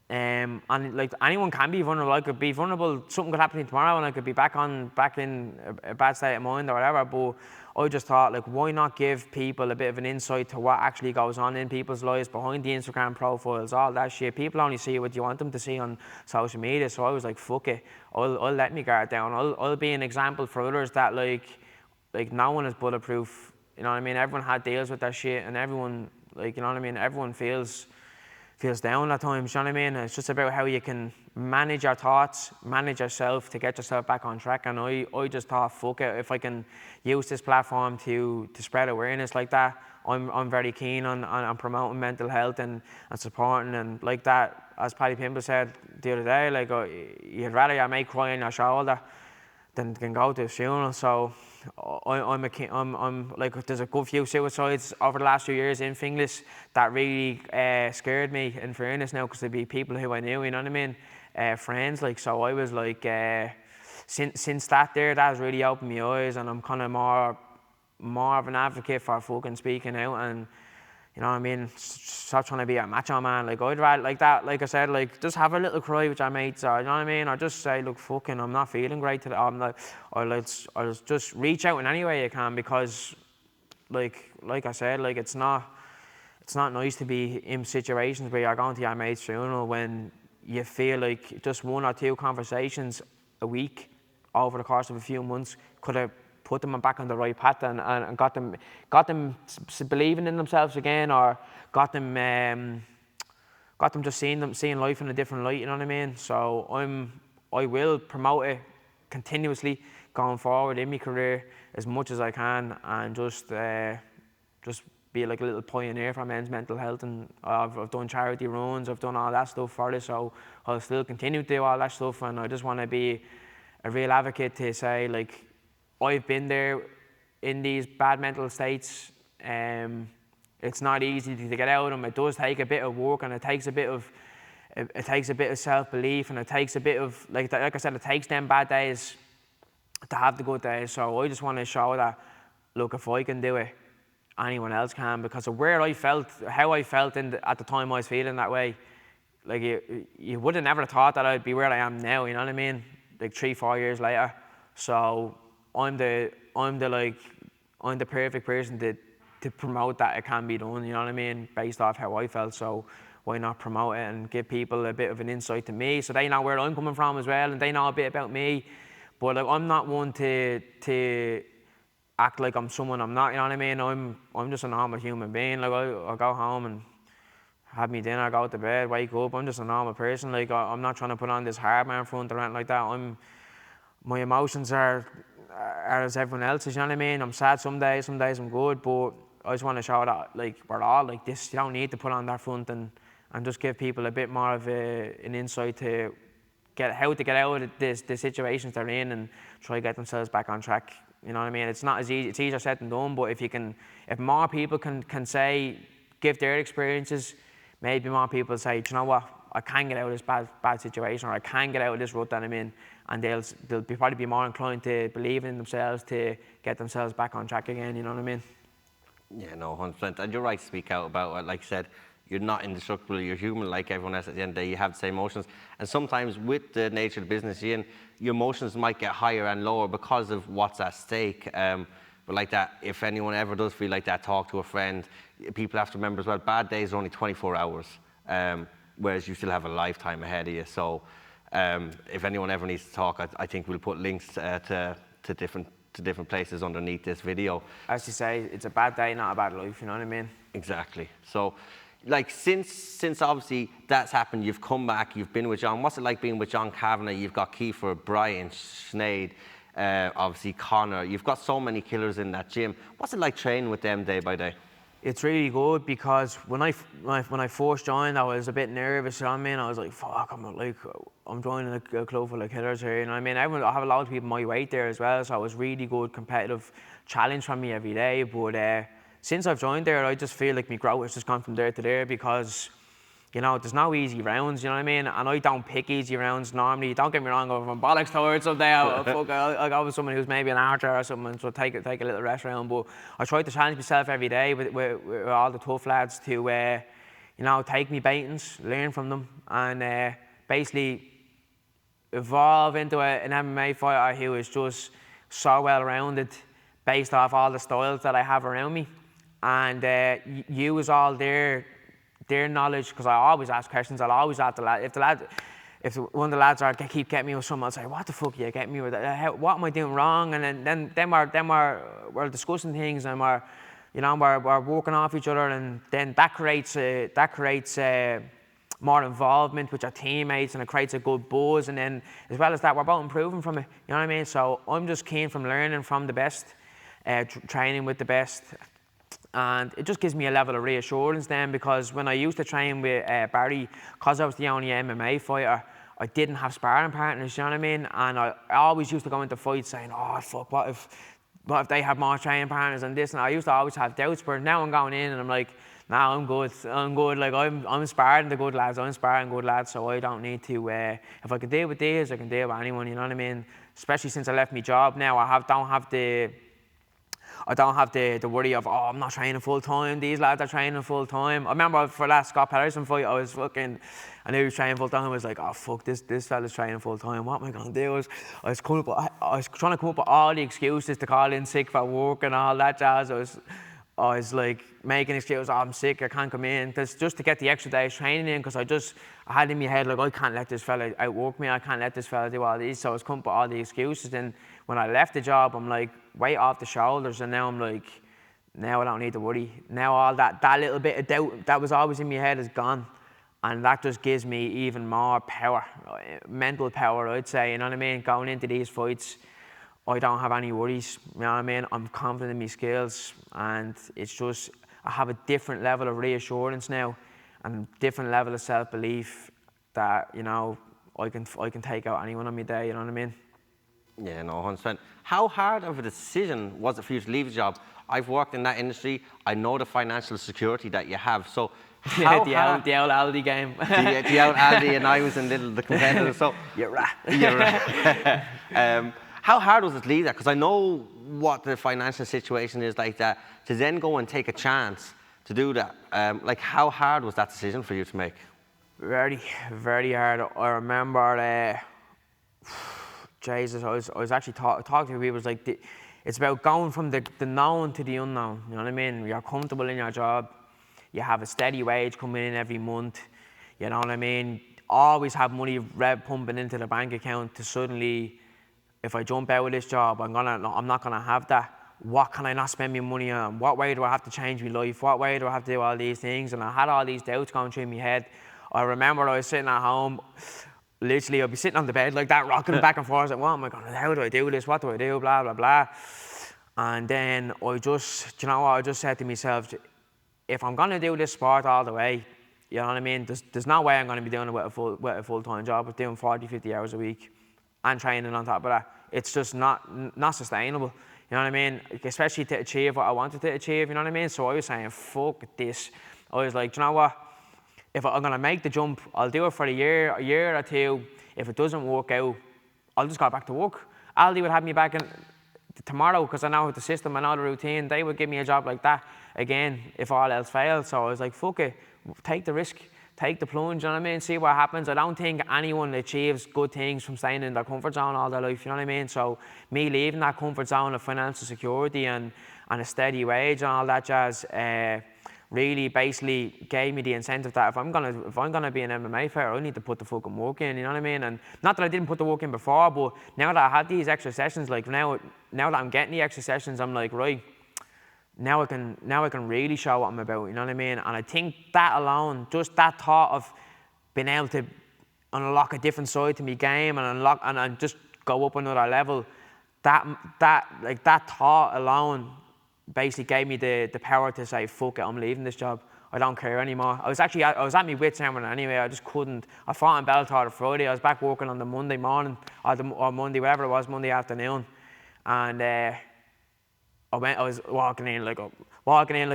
And like anyone can be vulnerable. I could be vulnerable, something could happen to me tomorrow and I could be back in a bad state of mind or whatever. But I just thought, like, why not give people a bit of an insight to what actually goes on in people's lives behind the Instagram profiles, all that shit. People only see what you want them to see on social media. So I was like, fuck it, I'll let me guard down. I'll be an example for others that like no one is bulletproof. You know what I mean? Everyone had deals with that shit, and everyone, like, you know what I mean? Everyone feels down at times, you know what I mean? It's just about how you can manage your thoughts, manage yourself to get yourself back on track. And I just thought, fuck it, if I can use this platform to spread awareness like that, I'm very keen on promoting mental health and supporting, and like that, as Paddy Pimble said the other day, like, you'd rather your mate cry on your shoulder than go to a funeral. So I'm like, there's a good few suicides over the last few years in Finglas that really scared me, in fairness now, because there'd be people who I knew, you know what I mean, friends, like. So I was like, since that has really opened my eyes, and I'm kind of more of an advocate for fucking speaking out, and, you know what I mean, stop trying to be a macho man. Like, I'd rather, like that, like I said, like, just have a little cry with your mates, or, you know what I mean, or just say, look, fucking, I'm not feeling great today. I'm like, or just reach out in any way you can, because, like I said, like, it's not nice to be in situations where you're going to your mate's funeral when you feel like just one or two conversations a week over the course of a few months could have put them back on the right path and got them believing in themselves again, or got them just seeing life in a different light, you know what I mean? So I will promote it continuously going forward in my career as much as I can, and just be like a little pioneer for men's mental health. And I've done charity runs, I've done all that stuff for this, so I'll still continue to do all that stuff, and I just want to be a real advocate to say, like, I've been there in these bad mental states. It's not easy to get out of them. It does take a bit of work, and it takes a bit of self-belief, and it takes a bit of, like I said, it takes them bad days to have the good days. So I just want to show that, look, if I can do it, anyone else can, because of where I felt, how I felt at the time I was feeling that way. Like, you would have never thought that I'd be where I am now, you know what I mean? Like 3-4 years later. So I'm the perfect person to promote that it can be done, you know what I mean, based off how I felt. So why not promote it and give people a bit of an insight to me, so they know where I'm coming from as well, and they know a bit about me. But, like, I'm not one to act like I'm someone I'm not, you know what I mean? I'm just a normal human being. Like, I go home and have me dinner, go to bed, wake up. I'm just a normal person. Like, I'm not trying to put on this hard man front or anything like that. My emotions are as everyone else's, you know what I mean? I'm sad some days I'm good, but I just want to show that, like, we're all like this. You don't need to put on that front, and just give people a bit more of an insight to how to get out of the situations they're in and try to get themselves back on track. You know what I mean? It's not as easy. It's easier said than done. But if more people can say, give their experiences, maybe more people say, do you know what? I can get out of this bad situation, or I can get out of this rut that I'm in, and they'll probably be more inclined to believe in themselves to get themselves back on track again. You know what I mean? Yeah, no, 100%. And you're right to speak out about it. Like I said, you're not indestructible. You're human like everyone else. At the end of the day, you have the same emotions. And sometimes with the nature of the business you're in, your emotions might get higher and lower because of what's at stake. But like that, if anyone ever does feel like that, talk to a friend. People have to remember as well, bad days are only 24 hours, whereas you still have a lifetime ahead of you. So if anyone ever needs to talk, I think we'll put links to different places underneath this video. As you say, it's a bad day, not a bad life. You know what I mean? Exactly. So, like, since obviously that's happened, you've come back, you've been with John. What's it like being with John Kavanagh? You've got Kiefer, Brian, Sinead, obviously Connor. You've got so many killers in that gym. What's it like training with them day by day? It's really good because when I first joined, I was a bit nervous. You know what I mean? I was like, "Fuck, I'm joining a club full of killers here." You know what I mean? I have a lot of people my weight there as well, so it was really good competitive challenge for me every day. But since I've joined there, I just feel like my growth has just gone from there to there because, you know, there's no easy rounds, you know what I mean? And I don't pick easy rounds normally. Don't get me wrong, if I'm bollocks tired someday, I'll go with someone who's maybe an archer or something, so take a little rest round. But I try to challenge myself every day with all the tough lads to, you know, take me beatings, learn from them, and basically evolve into an MMA fighter who is just so well-rounded based off all the styles that I have around me. And use all their knowledge, because I always ask questions. I'll always ask the lad, if one of the lads keep getting me with something, I'll say, what the fuck are you getting me with that? What am I doing wrong? And then we're discussing things, and we're working off each other, and then that creates more involvement with your teammates, and it creates a good buzz. And then as well as that, we're both improving from it. You know what I mean? So I'm just keen from learning from the best, training with the best. And it just gives me a level of reassurance then, because when I used to train with Barry, because I was the only MMA fighter, I didn't have sparring partners, you know what I mean? And I always used to go into fights saying, oh fuck, what if they have more training partners and this? And I used to always have doubts, but now I'm going in and I'm like, nah, I'm good. Like I'm sparring the good lads, I'm sparring good lads, so I don't need to, if I can deal with these, I can deal with anyone, you know what I mean? Especially since I left my job now, I don't have the worry of, oh, I'm not training full time. These lads are training full time. I remember for last Scott Patterson fight, I knew he was training full time. I was like, oh fuck, this fella's training full time. What am I gonna do? I was trying to come up with all the excuses to call in sick for work and all that jazz. I was like making excuses. Oh, I'm sick, I can't come in. Just to get the extra days training in, because I had in my head like, I can't let this fella outwork me. I can't let this fella do all these. So I was coming up with all the excuses. And when I left the job, I'm like, weight off the shoulders, and now I'm like, now I don't need to worry. Now all that little bit of doubt that was always in my head is gone, and that just gives me even more power, mental power, I'd say. You know what I mean? Going into these fights, I don't have any worries. You know what I mean? I'm confident in my skills, and it's just I have a different level of reassurance now, and different level of self-belief that, you know, I can take out anyone on my day. You know what I mean? Yeah, no, 100%. How hard of a decision was it for you to leave the job? I've worked in that industry. I know the financial security that you have. So yeah, the old Aldi game. the old Aldi, and I was in the competitor. So you're right. You're right. How hard was it to leave that? Because I know what the financial situation is like that. To then go and take a chance to do that, like how hard was that decision for you to make? Very, very hard. I remember. Jesus, I was actually talking to people. It was like it's about going from the known to the unknown. You know what I mean? You're comfortable in your job. You have a steady wage coming in every month. You know what I mean? Always have money pumping into the bank account. To suddenly, if I jump out of this job, I'm not gonna have that. What can I not spend my money on? What way do I have to change my life? What way do I have to do all these things? And I had all these doubts going through my head. I remember I was sitting at home. Literally, I'd be sitting on the bed like that, rocking back and forth. Like, what am I gonna? How do I do this? What do I do? Blah blah blah. And then I just said to myself, if I'm gonna do this sport all the way, you know what I mean? There's no way I'm gonna be doing it with a full-time job. With doing 40, 50 hours a week, and training on top of that. It's just not sustainable. You know what I mean? Especially to achieve what I wanted to achieve, you know what I mean? So I was saying, fuck this. I was like, do you know what? If I'm going to make the jump, I'll do it for a year or two. If it doesn't work out, I'll just go back to work. Aldi would have me back in tomorrow because I know the system, I know the routine. They would give me a job like that again if all else failed. So I was like, fuck it, take the risk, take the plunge, you know what I mean? See what happens. I don't think anyone achieves good things from staying in their comfort zone all their life, you know what I mean? So me leaving that comfort zone of financial security and a steady wage and all that jazz, really basically gave me the incentive that if I'm gonna be an MMA fighter, I need to put the fucking work in, you know what I mean? And not that I didn't put the work in before, but now that I had these extra sessions, like now that I'm getting the extra sessions, I'm like, right, now I can really show what I'm about, you know what I mean? And I think that alone, just that thought of being able to unlock a different side to my game and just go up another level, that thought alone basically gave me the power to say, fuck it, I'm leaving this job. I don't care anymore. I was at my wit's end anyway. I just couldn't. I fought in Bellator the Friday. I was back working on the Monday morning or Monday, whatever it was, Monday afternoon, and I was walking in like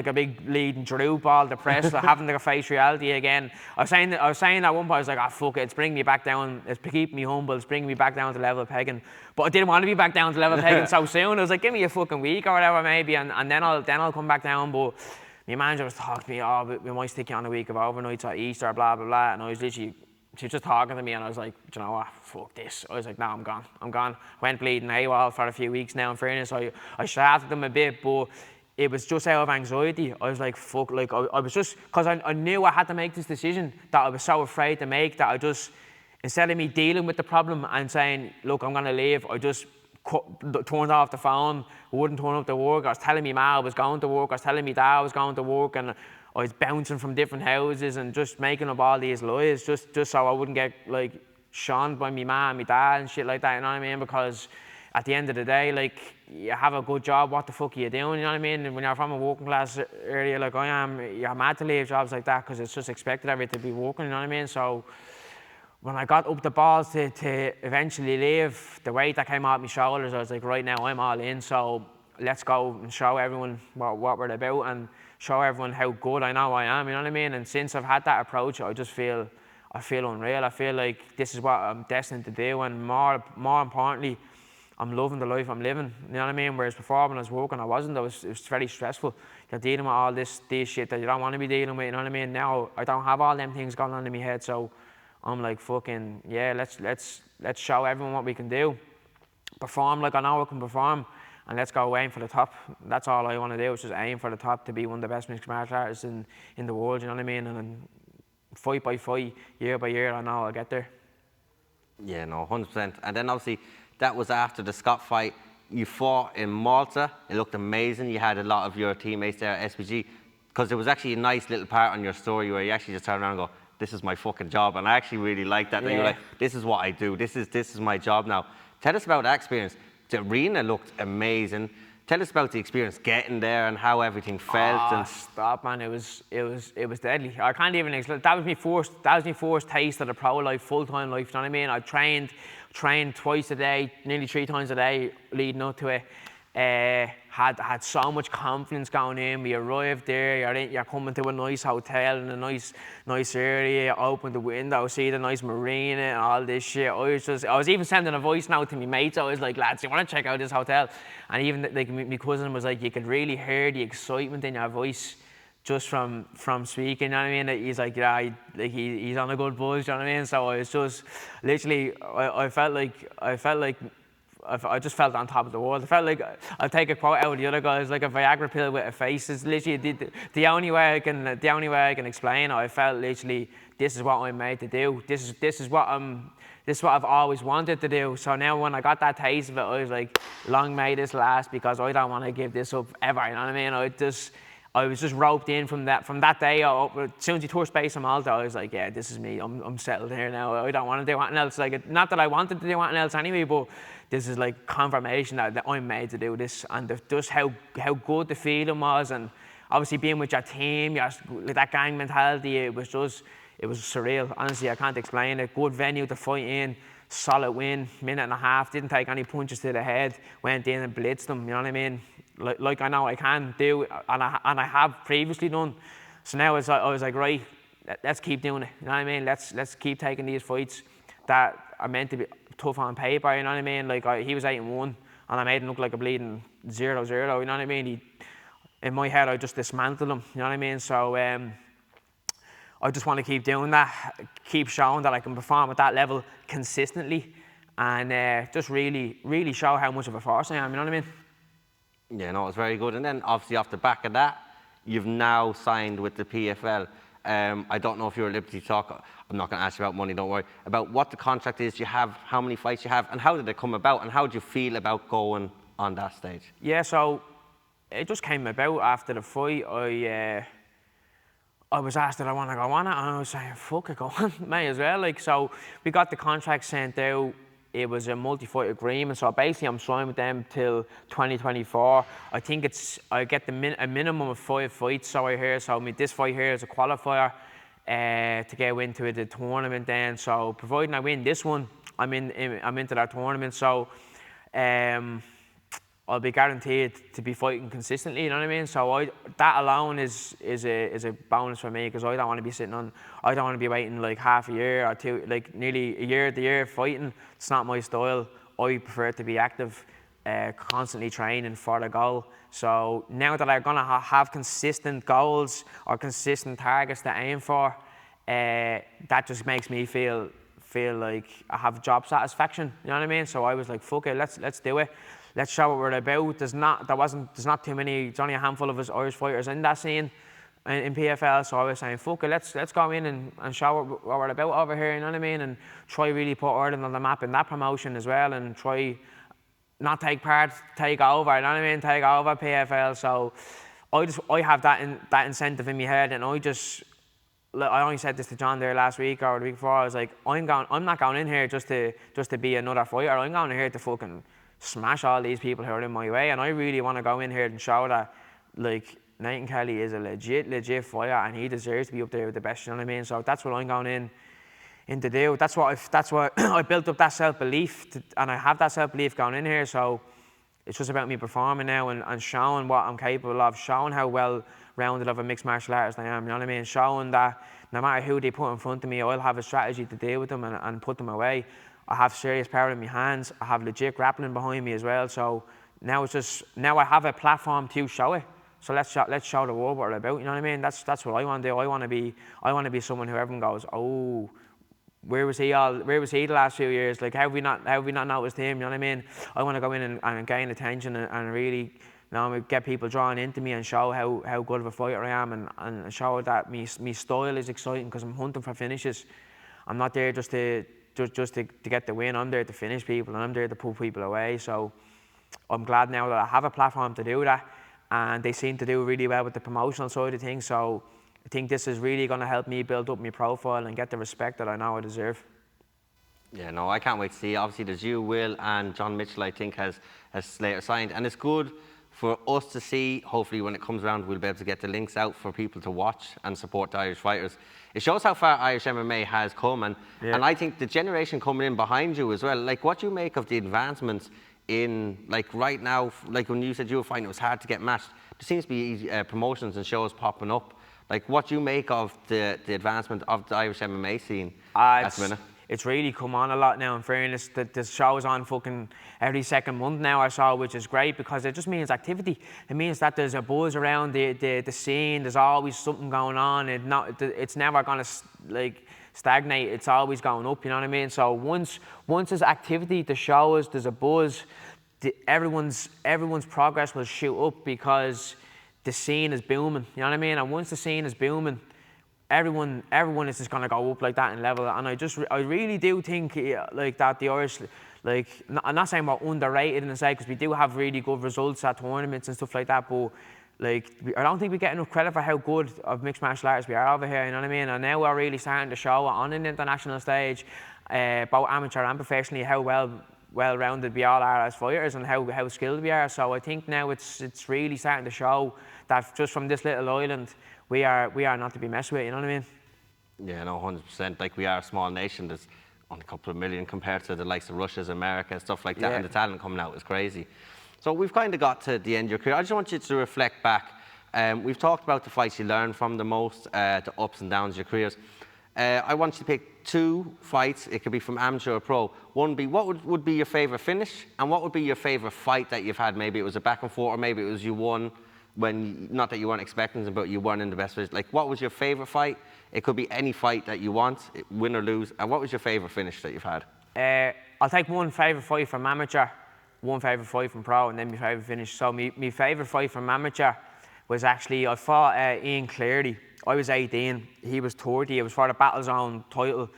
a big bleeding droop, all depressed, having to face reality again. I was saying at one point, I was like, oh fuck it, it's bringing me back down, it's keeping me humble, it's bringing me back down to level pegging. But I didn't want to be back down to level pegging so soon. I was like, give me a fucking week or whatever maybe, and then I'll come back down. But my manager was talking to me, oh, we might stick you on a week of overnights at Easter, blah blah blah, and I was literally, she was just talking to me, and I was like, do you know what, fuck this. I was like, no, I'm gone. Went bleeding AWOL for a few weeks now, in fairness. I shafted them a bit, but it was just out of anxiety. I was like, fuck, like, I was just, because I knew I had to make this decision that I was so afraid to make, that I just, instead of me dealing with the problem and saying, look, I'm going to leave, I just turned off the phone, wouldn't turn up to work. I was telling me ma I was going to work, I was telling me dad I was going to work, and I was bouncing from different houses and just making up all these lies just so I wouldn't get like shunned by me ma and me dad and shit like that, you know what I mean? Because at the end of the day, like, you have a good job, what the fuck are you doing, you know what I mean? And when you're from a working class area like I am, you're mad to leave jobs like that because it's just expected everything to be working, you know what I mean? So when I got up the balls to eventually leave, the weight that came off my shoulders, I was like, right now I'm all in, so let's go and show everyone what we're about and show everyone how good I know I am, you know what I mean? And since I've had that approach, I feel unreal. I feel like this is what I'm destined to do, and more importantly, I'm loving the life I'm living, you know what I mean? Whereas before when I was working, I wasn't. It was very stressful. You're dealing with all this shit that you don't want to be dealing with, you know what I mean? Now I don't have all them things going on in my head, so I'm like, fucking, yeah, let's show everyone what we can do. Perform like I know I can perform, and let's go aim for the top. That's all I want to do, is just aim for the top, to be one of the best mixed martial artists in the world, you know what I mean? And then fight by fight, year by year, I know I'll get there. Yeah, no, 100%. And then obviously, that was after the Scott fight. You fought in Malta. It looked amazing. You had a lot of your teammates there at SPG, because there was actually a nice little part on your story where you actually just turn around and go, this is my fucking job. And I actually really like that. Yeah. You're like, this is what I do. This is my job now. Tell us about that experience. The arena looked amazing. Tell us about the experience getting there and how everything felt. Oh, stop, man! It was deadly. I can't even explain. That was my first taste of the pro life, full-time life. You know what I mean? I trained twice a day, nearly 3 times a day, leading up to it. Had so much confidence going in. We arrived there. You're coming to a nice hotel in a nice area. You open the window, see the nice marina and all this shit. I was even sending a voice note to my mates. I was like, lads, you want to check out this hotel? And even like my cousin was like, you could really hear the excitement in your voice just from speaking. You know what I mean? He's like, yeah, he's on a good buzz. You know what I mean? So I was just literally, I just felt on top of the world. I felt like, I'll take a quote out of the other guys, like a Viagra pill with a face. It's literally the only way I can explain it. I felt literally, this is what I'm made to do. This is what I've always wanted to do. So now when I got that taste of it, I was like, long may this last, because I don't want to give this up ever. You know what I mean? I was just roped in from that day. As soon as you touched base in Malta, I was like, yeah, this is me. I'm settled here now. I don't want to do anything else. Like, not that I wanted to do anything else anyway, but this is like confirmation that I'm made to do this. And just how good the feeling was, and obviously being with your team, like that gang mentality, it was surreal. Honestly, I can't explain it. Good venue to fight in. solid win, minute and a half, didn't take any punches to the head, went in and blitzed them, you know what I mean? Like I know I can do, and I have previously done. So now I was like, right, let's keep doing it, you know what I mean? Let's keep taking these fights that are meant to be tough on paper, you know what I mean? Like he was 8-1, and I made him look like a bleeding 0-0, you know what I mean? In my head, I just dismantled him, you know what I mean? So I just want to keep doing that, keep showing that I can perform at that level consistently, and just really show how much of a force I am, you know what I mean? Yeah, no, it's very good. And then obviously off the back of that, you've now signed with the PFL. I don't know if you're at liberty to talk. I'm not going to ask you about money, don't worry. About what the contract is you have, how many fights you have, and how did it come about, and how do you feel about going on that stage? Yeah, so it just came about after the fight. I was asked did I want to go on it, and I was saying, fuck it, go on, may as well. Like, so we got the contract sent out. It was a multi-fight agreement, so basically I'm signed with them till 2024. I think I get a minimum of 5 fights, so I hear. So this fight here is a qualifier to get into the tournament then. So providing I win this one, I'm into that tournament. So I'll be guaranteed to be fighting consistently, you know what I mean? So that alone is a bonus for me, because I don't want to be I don't want to be waiting like half a year or two, like nearly a year to year fighting. It's not my style. I prefer to be active, constantly training for the goal. So now that I'm gonna have consistent goals or consistent targets to aim for, that just makes me feel like I have job satisfaction, you know what I mean? So I was like, fuck it, let's do it. Let's show what we're about. There's not too many. There's only a handful of us Irish fighters in that scene in PFL. So I was saying, fuck it, let's go in and show what we're about over here. You know what I mean? And try really put Ireland on the map in that promotion as well, and try not take part, take over. You know what I mean? Take over PFL. So I have that incentive in my head, and I only said this to John there last week or the week before. I was like, I'm not going in here just to be another fighter. I'm going in here to fucking smash all these people who are in my way, and I really want to go in here and show that, like, Nathan Kelly is a legit fighter, and he deserves to be up there with the best. You know what I mean? So that's what I'm going in to do. That's what I built up that self-belief, and I have that self-belief going in here. So it's just about me performing now and showing what I'm capable of, showing how well-rounded of a mixed martial artist I am. You know what I mean? Showing that no matter who they put in front of me, I'll have a strategy to deal with them and put them away. I have serious power in my hands. I have legit grappling behind me as well. So now I have a platform to show it. So let's show the world what we're about. You know what I mean? That's what I want to do. I want to be someone who everyone goes, oh, where was he the last few years? Like, how have we not noticed him? You know what I mean? I want to go in and gain attention and really, get people drawn into me and show how good of a fighter I am, and show that my style is exciting, because I'm hunting for finishes. I'm not there just to get the win. I'm there to finish people, and I'm there to pull people away. So I'm glad now that I have a platform to do that, and they seem to do really well with the promotional side of things. So I think this is really going to help me build up my profile and get the respect that I know I deserve. Yeah, no, I can't wait to see. Obviously, there's you, Will, and John Mitchell, I think, has Slater signed, and it's good for us to see. Hopefully, when it comes around, we'll be able to get the links out for people to watch and support the Irish fighters. It shows how far Irish MMA has come, and I think the generation coming in behind you as well, like, what you make of the advancements in, like, right now, like when you said you were fighting, it was hard to get matched. There seems to be promotions and shows popping up. Like, what you make of the advancement of the Irish MMA scene at the minute? It's really come on a lot now, in fairness. The show's on fucking every second month now or so, which is great, because it just means activity. It means that there's a buzz around the scene. There's always something going on. It's never going to, like, stagnate. It's always going up, you know what I mean? So once there's activity, the show is, there's a buzz, everyone's progress will shoot up, because the scene is booming, you know what I mean? And once the scene is booming, everyone is just going to go up like that in level. And I really do think, like, that the Irish, like, I'm not saying we're underrated in the side, because we do have really good results at tournaments and stuff like that, but, like, I don't think we get enough credit for how good of mixed martial artists we are over here, you know what I mean? And now we're really starting to show on an international stage, both amateur and professionally, how well-rounded we all are as fighters, and how skilled we are. So I think now it's really starting to show that just from this little island, we are not to be messed with, you know what I mean? Yeah, no, 100%. Like, we are a small nation. There's only a couple of million compared to the likes of Russia's, America, stuff like that, Yeah. and the talent coming out is crazy. So we've kind of got to the end of your career. I just want you to reflect back. We've talked about the fights you learned from the most, the ups and downs of your careers. I want you to pick 2 fights. It could be from amateur or pro. One would be, what would be your favourite finish, and what would be your favourite fight that you've had? Maybe it was a back and forth, or maybe it was you won when, not that you weren't expecting it, but you weren't in the best position. Like, what was your favourite fight? It could be any fight that you want, win or lose. And what was your favourite finish that you've had? I'll take one favourite fight from amateur, one favourite fight from pro, and then my favourite finish. So my favourite fight from amateur was actually, I fought Ian Cleary. I was 18, he was 30. It was for the Battle Zone title.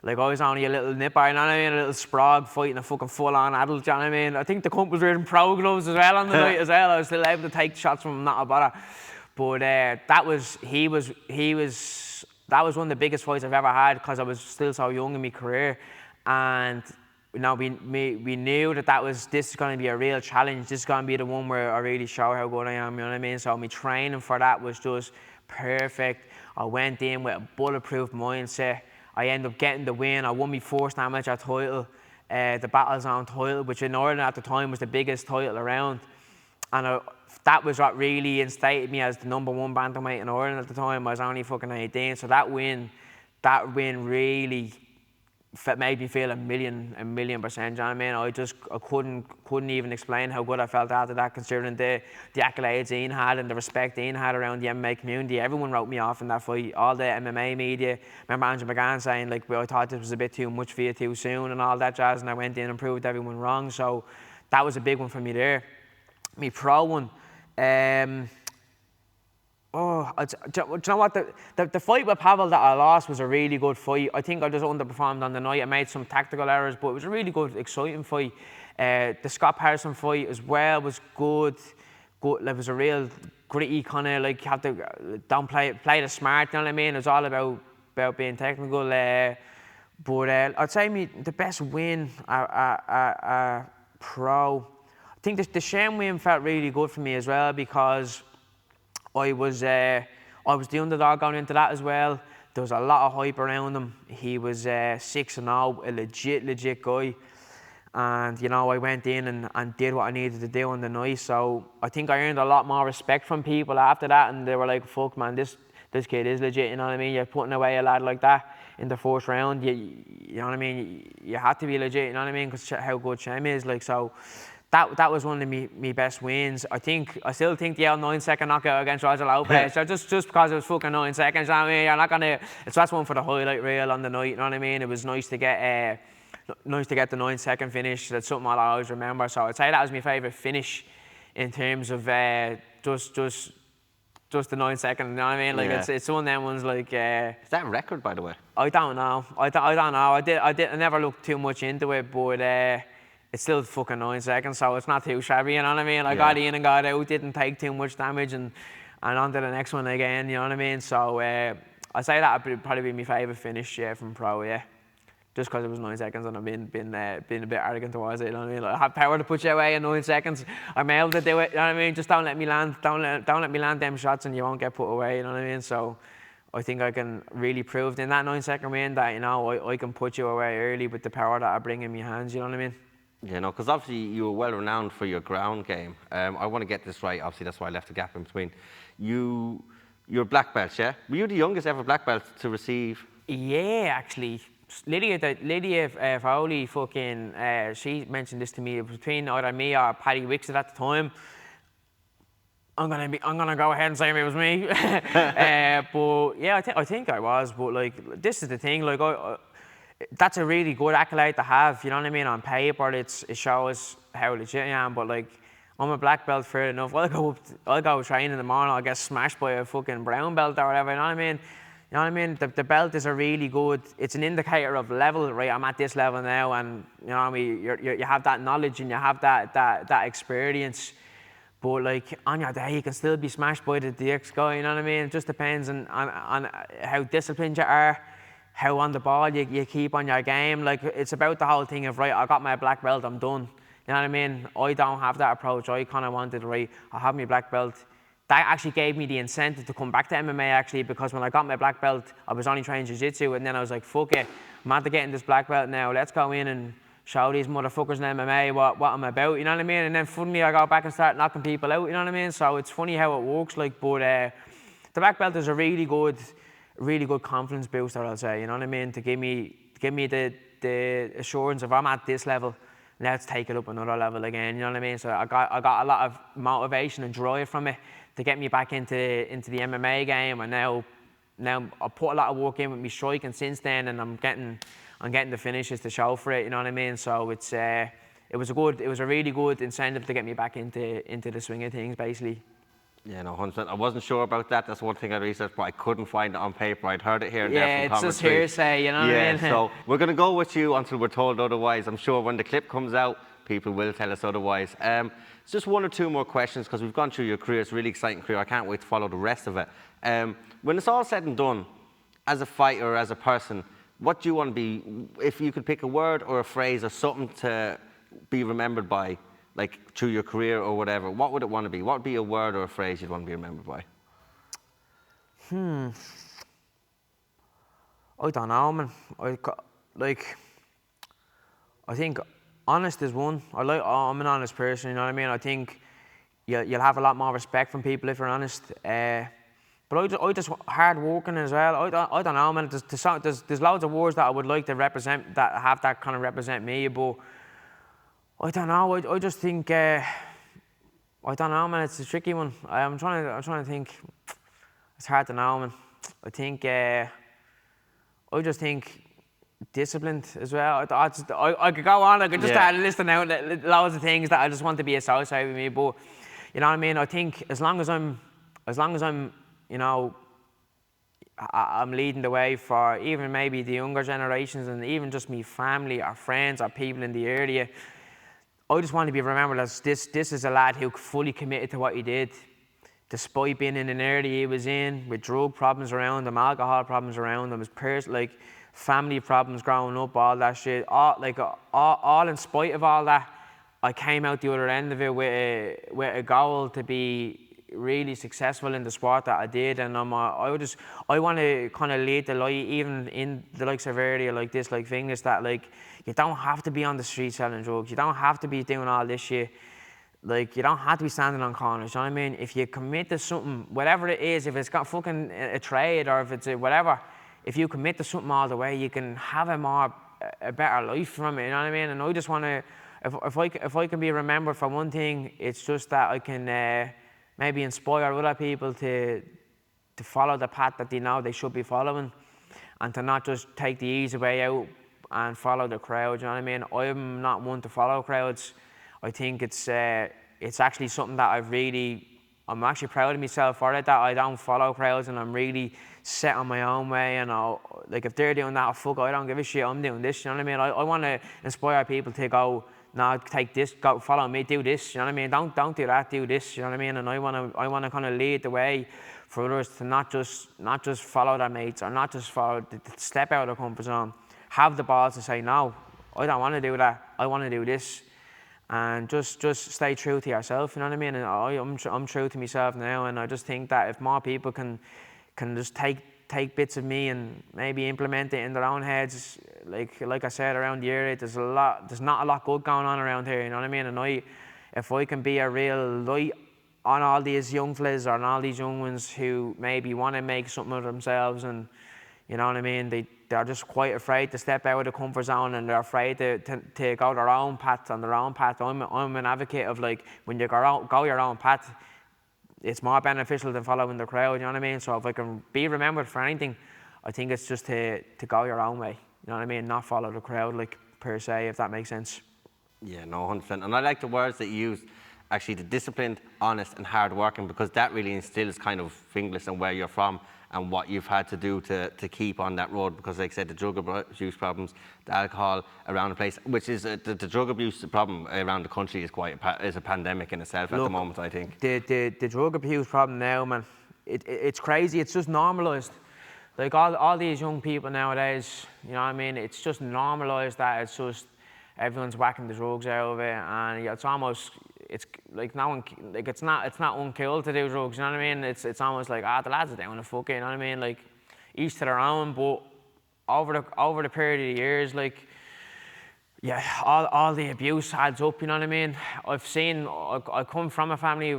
Like, I was only a little nipper, you know what I mean? A little sprog fighting a fucking full-on adult, you know what I mean? I think the cunt was wearing pro gloves as well on the night as well. I was still able to take shots from him, not a bother. But that was one of the biggest fights I've ever had, because I was still so young in my career. And you know, we knew that this is going to be a real challenge. This is going to be the one where I really show how good I am, you know what I mean? So my training for that was just perfect. I went in with a bulletproof mindset. I ended up getting the win. I won my first amateur title, the Battle Zone title, which in Ireland at the time was the biggest title around. And that was what really instated me as the #1 bantamweight in Ireland at the time. I was only fucking 18. So that win really made me feel a million %, you know what I mean? I couldn't even explain how good I felt after that, considering the accolades Ian had and the respect Ian had around the MMA community. Everyone wrote me off in that fight, all the MMA media. I remember Andrew McGann saying, like, well, I thought this was a bit too much for you too soon and all that jazz, and I went in and proved everyone wrong. So that was a big one for me there. Me pro one, do you know what? The fight with Pavel that I lost was a really good fight. I think I just underperformed on the night. I made some tactical errors, but it was a really good, exciting fight. The Scott Patterson fight as well was good. It was a real gritty kind of, like, have to don't play the smart. You know what I mean? It's all about being technical. But I'd say the best win pro. I think the Shane win felt really good for me as well, because I was the underdog going into that as well. There was a lot of hype around him. He was 6-0, a legit guy. And, you know, I went in and did what I needed to do on the night. So I think I earned a lot more respect from people after that. And they were like, fuck, man, this kid is legit, you know what I mean? You're putting away a lad like that in the first round. You know what I mean? You had to be legit, you know what I mean? Because how good Shem is. Like, so that was one of me best wins. I still think the 9-second knockout against Roger Lopez. So just because it was fucking 9 seconds, you know what I mean? You're not gonna. That's one for the highlight reel on the night. You know what I mean? It was nice to get the 9-second finish. That's something I'll always remember. So I'd say that was my favourite finish in terms of just the 9 second. You know what I mean? Like, Yeah. it's one of them ones. Like, Is that a record, by the way? I don't know. I don't know. I never looked too much into it, but it's still fucking 9 seconds, so it's not too shabby, you know what I mean? I got in and got out, didn't take too much damage, and on to the next one again, you know what I mean? So I'd say that would probably be my favourite finish from pro, yeah. Just because it was 9 seconds and I've been a bit arrogant towards it, you know what I mean? Like, I have power to put you away in 9 seconds. I'm able to do it, you know what I mean? Just don't let me land them shots and you won't get put away, you know what I mean? So I think I can really prove in that 9 second win that, you know, I can put you away early with the power that I bring in my hands, you know what I mean? Yeah, no, because obviously you were well renowned for your ground game. I want to get this right, obviously that's why I left a gap in between. You're black belt, yeah? Were you the youngest ever black belt to receive? Yeah, actually. Lydia Foley, she mentioned this to me. It was between either me or Paddy Wixon at the time. I'm gonna go ahead and say it was me. But yeah, I think I was. But like, this is the thing. Like, that's a really good accolade to have. You know what I mean? On paper, it shows how legit I am. But like, I'm a black belt, fair enough. I'll go train in the morning. I'll get smashed by a fucking brown belt or whatever. You know what I mean? You know what I mean? The belt is a really good. It's an indicator of level, right? I'm at this level now, and you know what I mean. You have that knowledge and you have that experience. But like, on your day, you can still be smashed by the DX guy. You know what I mean? It just depends on how disciplined you are, how on the ball you keep on your game. Like, it's about the whole thing of, right, I got my black belt, I'm done. You know what I mean? I don't have that approach. I kind of wanted, right, I have my black belt, that actually gave me the incentive to come back to MMA actually, because when I got my black belt, I was only training jiu-jitsu, and then I was like, fuck it, I'm after getting this black belt now, let's go in and show these motherfuckers in MMA what I'm about, you know what I mean? And then suddenly I go back and start knocking people out, you know what I mean? So it's funny how it works, like, but the black belt is a really good confidence booster, I'll say, you know what I mean? To give me the assurance of I'm at this level, let's take it up another level again, you know what I mean? So I got a lot of motivation and drive from it to get me back into the MMA game, and now I put a lot of work in with me striking since then, and I'm getting the finishes to show for it, you know what I mean? So it was a really good incentive to get me back into the swing of things, basically. Yeah, no, 100%. I wasn't sure about that. That's one thing I researched, but I couldn't find it on paper. I'd heard it here and there from Yeah, it's just commentary. hearsay, you know what I mean? So we're going to go with you until we're told otherwise. I'm sure when the clip comes out, people will tell us otherwise. It's just one or two more questions, because we've gone through your career. It's a really exciting career. I can't wait to follow the rest of it. When it's all said and done, as a fighter or as a person, what do you want to be? If you could pick a word or a phrase or something to be remembered by, like through your career or whatever, what would it want to be? What would be a word or a phrase you'd want to be remembered by? I don't know, man. I think honest is one. I'm an honest person, you know what I mean? I think you'll have a lot more respect from people if you're honest. But I just hard working as well. I don't know, man. There's loads of words that I would like to represent, that have that kind of represent me, but I don't know. I just think I don't know, man. It's a tricky one. I'm trying to think. It's hard to know, man. I think I just think disciplined as well. I could go on. I could just start listing out loads of things that I just want to be associated with me. But you know what I mean. I think as long as I'm, you know, I'm leading the way for even maybe the younger generations, and even just me family or friends or people in the area. I just want to be remembered as this is a lad who fully committed to what he did, despite being in an area he was in, with drug problems around him, alcohol problems around him, his family problems growing up, all that shit. All in spite of all that, I came out the other end of it with a goal to be really successful in the sport that I did, and I want to kind of lead the light, even in the likes of area like this, like Fingers, that like you don't have to be on the street selling drugs, you don't have to be doing all this shit, like you don't have to be standing on corners, you know what I mean? If you commit to something, whatever it is, if it's got fucking a trade or if it's whatever, if you commit to something all the way, you can have a better life from it, you know what I mean? And I just want to, if I can be remembered for one thing, it's just that I can maybe inspire other people to follow the path that they know they should be following, and to not just take the easy way out and follow the crowd, you know what I mean? I'm not one to follow crowds. I think it's actually something that I'm actually proud of myself for it, that I don't follow crowds, and I'm really set on my own way, and like if they're doing that, fuck, I don't give a shit, I'm doing this, you know what I mean? I want to inspire people to go, no, take this, go follow me, do this, you know what I mean? Don't do that, do this, you know what I mean? And I want to kind of lead the way for others to not just follow their mates, or not just to step out of their comfort zone, have the balls to say, no, I don't want to do that, I want to do this, and just stay true to yourself, you know what I mean? And I'm true to myself now, and I just think that if more people can just take bits of me and maybe implement it in their own heads, like I said, around the area, there's not a lot good going on around here, you know what I mean? And if I can be a real light on all these young fellas, or on all these young ones who maybe want to make something of themselves, and you know what I mean, they're just quite afraid to step out of the comfort zone, and they're afraid to go their own path, on their own path. I'm an advocate of, like, when you go your own path, it's more beneficial than following the crowd, you know what I mean? So if I can be remembered for anything, I think it's just to go your own way, you know what I mean? Not follow the crowd, like, per se, if that makes sense. Yeah, no, 100%. And I like the words that you use, actually, the disciplined, honest and hard working, because that really instills kind of Finglas and where you're from and what you've had to do to keep on that road. Because like I said, the drug abuse problems, the alcohol around the place, which is the drug abuse problem around the country is a pandemic in itself. Look, at the moment, I think. The drug abuse problem now, man, it's crazy. It's just normalised. Like all these young people nowadays, you know what I mean? It's just normalised that it's just everyone's whacking the drugs out of it, and it's almost it's like no one, like it's not uncool to do drugs, you know what I mean? It's almost like, the lads are doing it, fuck it, you know what I mean? Like, each to their own, but over the period of the years, like, yeah, all the abuse adds up, you know what I mean? I come from a family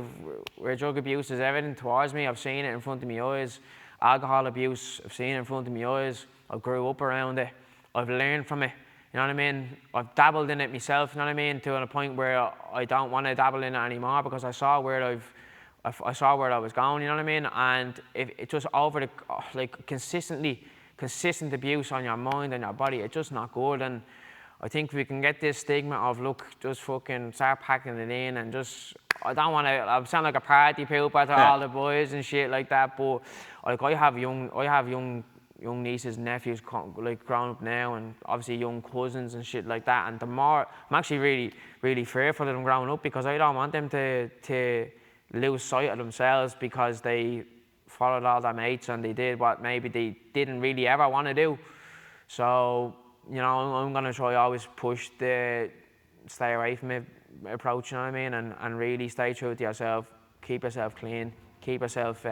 where drug abuse is evident towards me. I've seen it in front of my eyes. Alcohol abuse, I've seen it in front of my eyes. I grew up around it. I've learned from it, you know what I mean? I've dabbled in it myself, you know what I mean? To a point where I don't want to dabble in it anymore because I saw where I was going, you know what I mean? And if it just over the, like, consistent abuse on your mind and your body, it's just not good. And I think we can get this stigma of, look, just fucking start packing it in and just, I don't want to, I sound like a party pooper to all the boys and shit like that, but like I have young nieces and nephews like growing up now, and obviously young cousins and shit like that, and I'm actually really fearful of them growing up because I don't want them to lose sight of themselves because they followed all their mates and they did what maybe they didn't really ever want to do. So, you know, I'm going to try always push the stay away from it approach, you know what I mean, and really stay true to yourself, keep yourself clean, keep yourself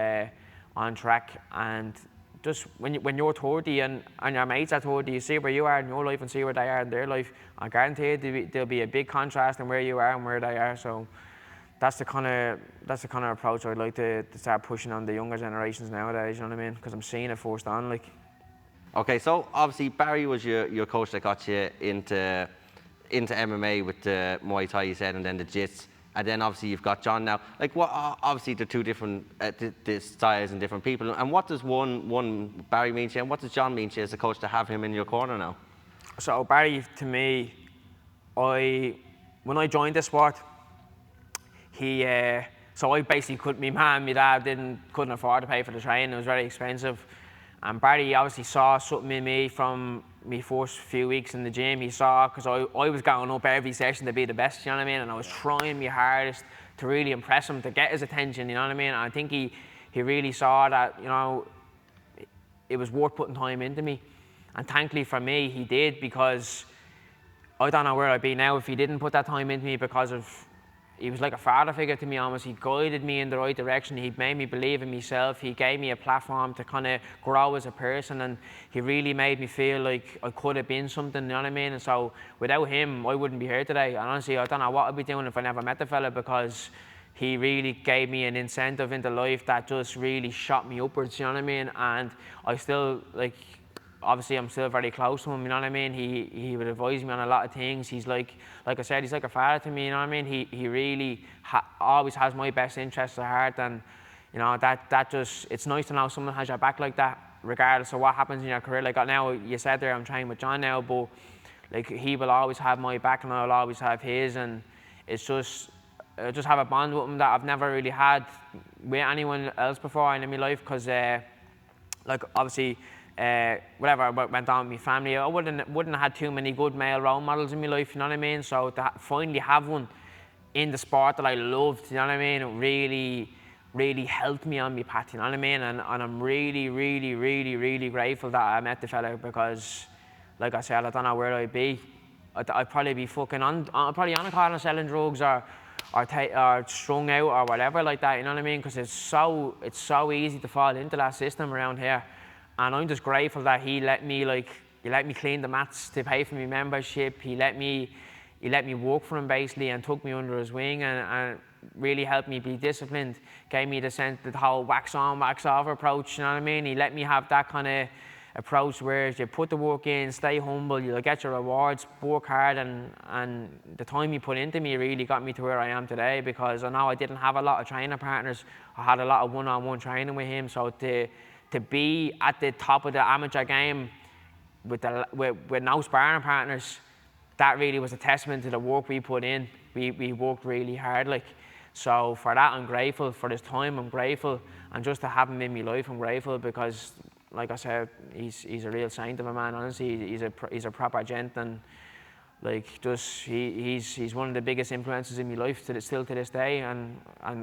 on track, and just when you're 30 and your mates are 30, you see where you are in your life and see where they are in their life. I guarantee there'll be a big contrast in where you are and where they are. So that's the kind of approach I'd like to start pushing on the younger generations nowadays, you know what I mean? Because I'm seeing it firsthand, like. Okay, so obviously Barry was your coach that got you into MMA with the Muay Thai, you said, and then the Jits, and then obviously you've got John now. Like, what? Obviously, they're two different the styles and different people. And what does one Barry mean to you, and what does John mean to you as a coach to have him in your corner now? So Barry, to me, when I joined the sport, so I basically my mum and my dad couldn't afford to pay for the training. It was very expensive. And Barry obviously saw something in me from my first few weeks in the gym. He saw, because I was going up every session to be the best, you know what I mean? And I was trying my hardest to really impress him, to get his attention, you know what I mean? And I think he really saw that, you know, it was worth putting time into me. And thankfully for me, he did, because I don't know where I'd be now if he didn't put that time into me, because he was like a father figure to me almost. He guided me in the right direction. He made me believe in myself. He gave me a platform to kind of grow as a person, and he really made me feel like I could have been something, you know what I mean? And so without him, I wouldn't be here today. And honestly, I don't know what I'd be doing if I never met the fella, because he really gave me an incentive into life that just really shot me upwards, you know what I mean? And I still, like, obviously I'm still very close to him, you know what I mean? He would advise me on a lot of things. He's like I said, he's like a father to me, you know what I mean? He really always has my best interests at heart, and you know, that just, it's nice to know someone has your back like that, regardless of what happens in your career. Like now, you said there, I'm training with John now, but like, he will always have my back and I'll always have his, and it's just, I just have a bond with him that I've never really had with anyone else before in my life, because like, obviously, whatever went on with my family, I wouldn't have had too many good male role models in my life, you know what I mean? So to finally have one in the sport that I loved, you know what I mean, it really helped me on my path, you know what I mean? And I'm really grateful that I met the fella, because, like I said, I don't know where I'd be. I'd probably be fucking I'd probably on a corner selling drugs or strung out or whatever like that, you know what I mean? Because it's so easy to fall into that system around here. And I'm just grateful that he let me clean the mats to pay for my membership. He let me work for him basically, and took me under his wing, and really helped me be disciplined. Gave me the whole wax on, wax off approach, you know what I mean? He let me have that kind of approach where you put the work in, stay humble, you'll get your rewards, work hard, and the time he put into me really got me to where I am today, because I know I didn't have a lot of training partners. I had a lot of one-on-one training with him, so to be at the top of the amateur game with no sparring partners, that really was a testament to the work we put in. We worked really hard, like. So for that, I'm grateful. For this time, I'm grateful. And just to have him in my life, I'm grateful, because, like I said, he's a real saint of a man, honestly. He's a proper gent, and like, just he's one of the biggest influences in my life still to this day, and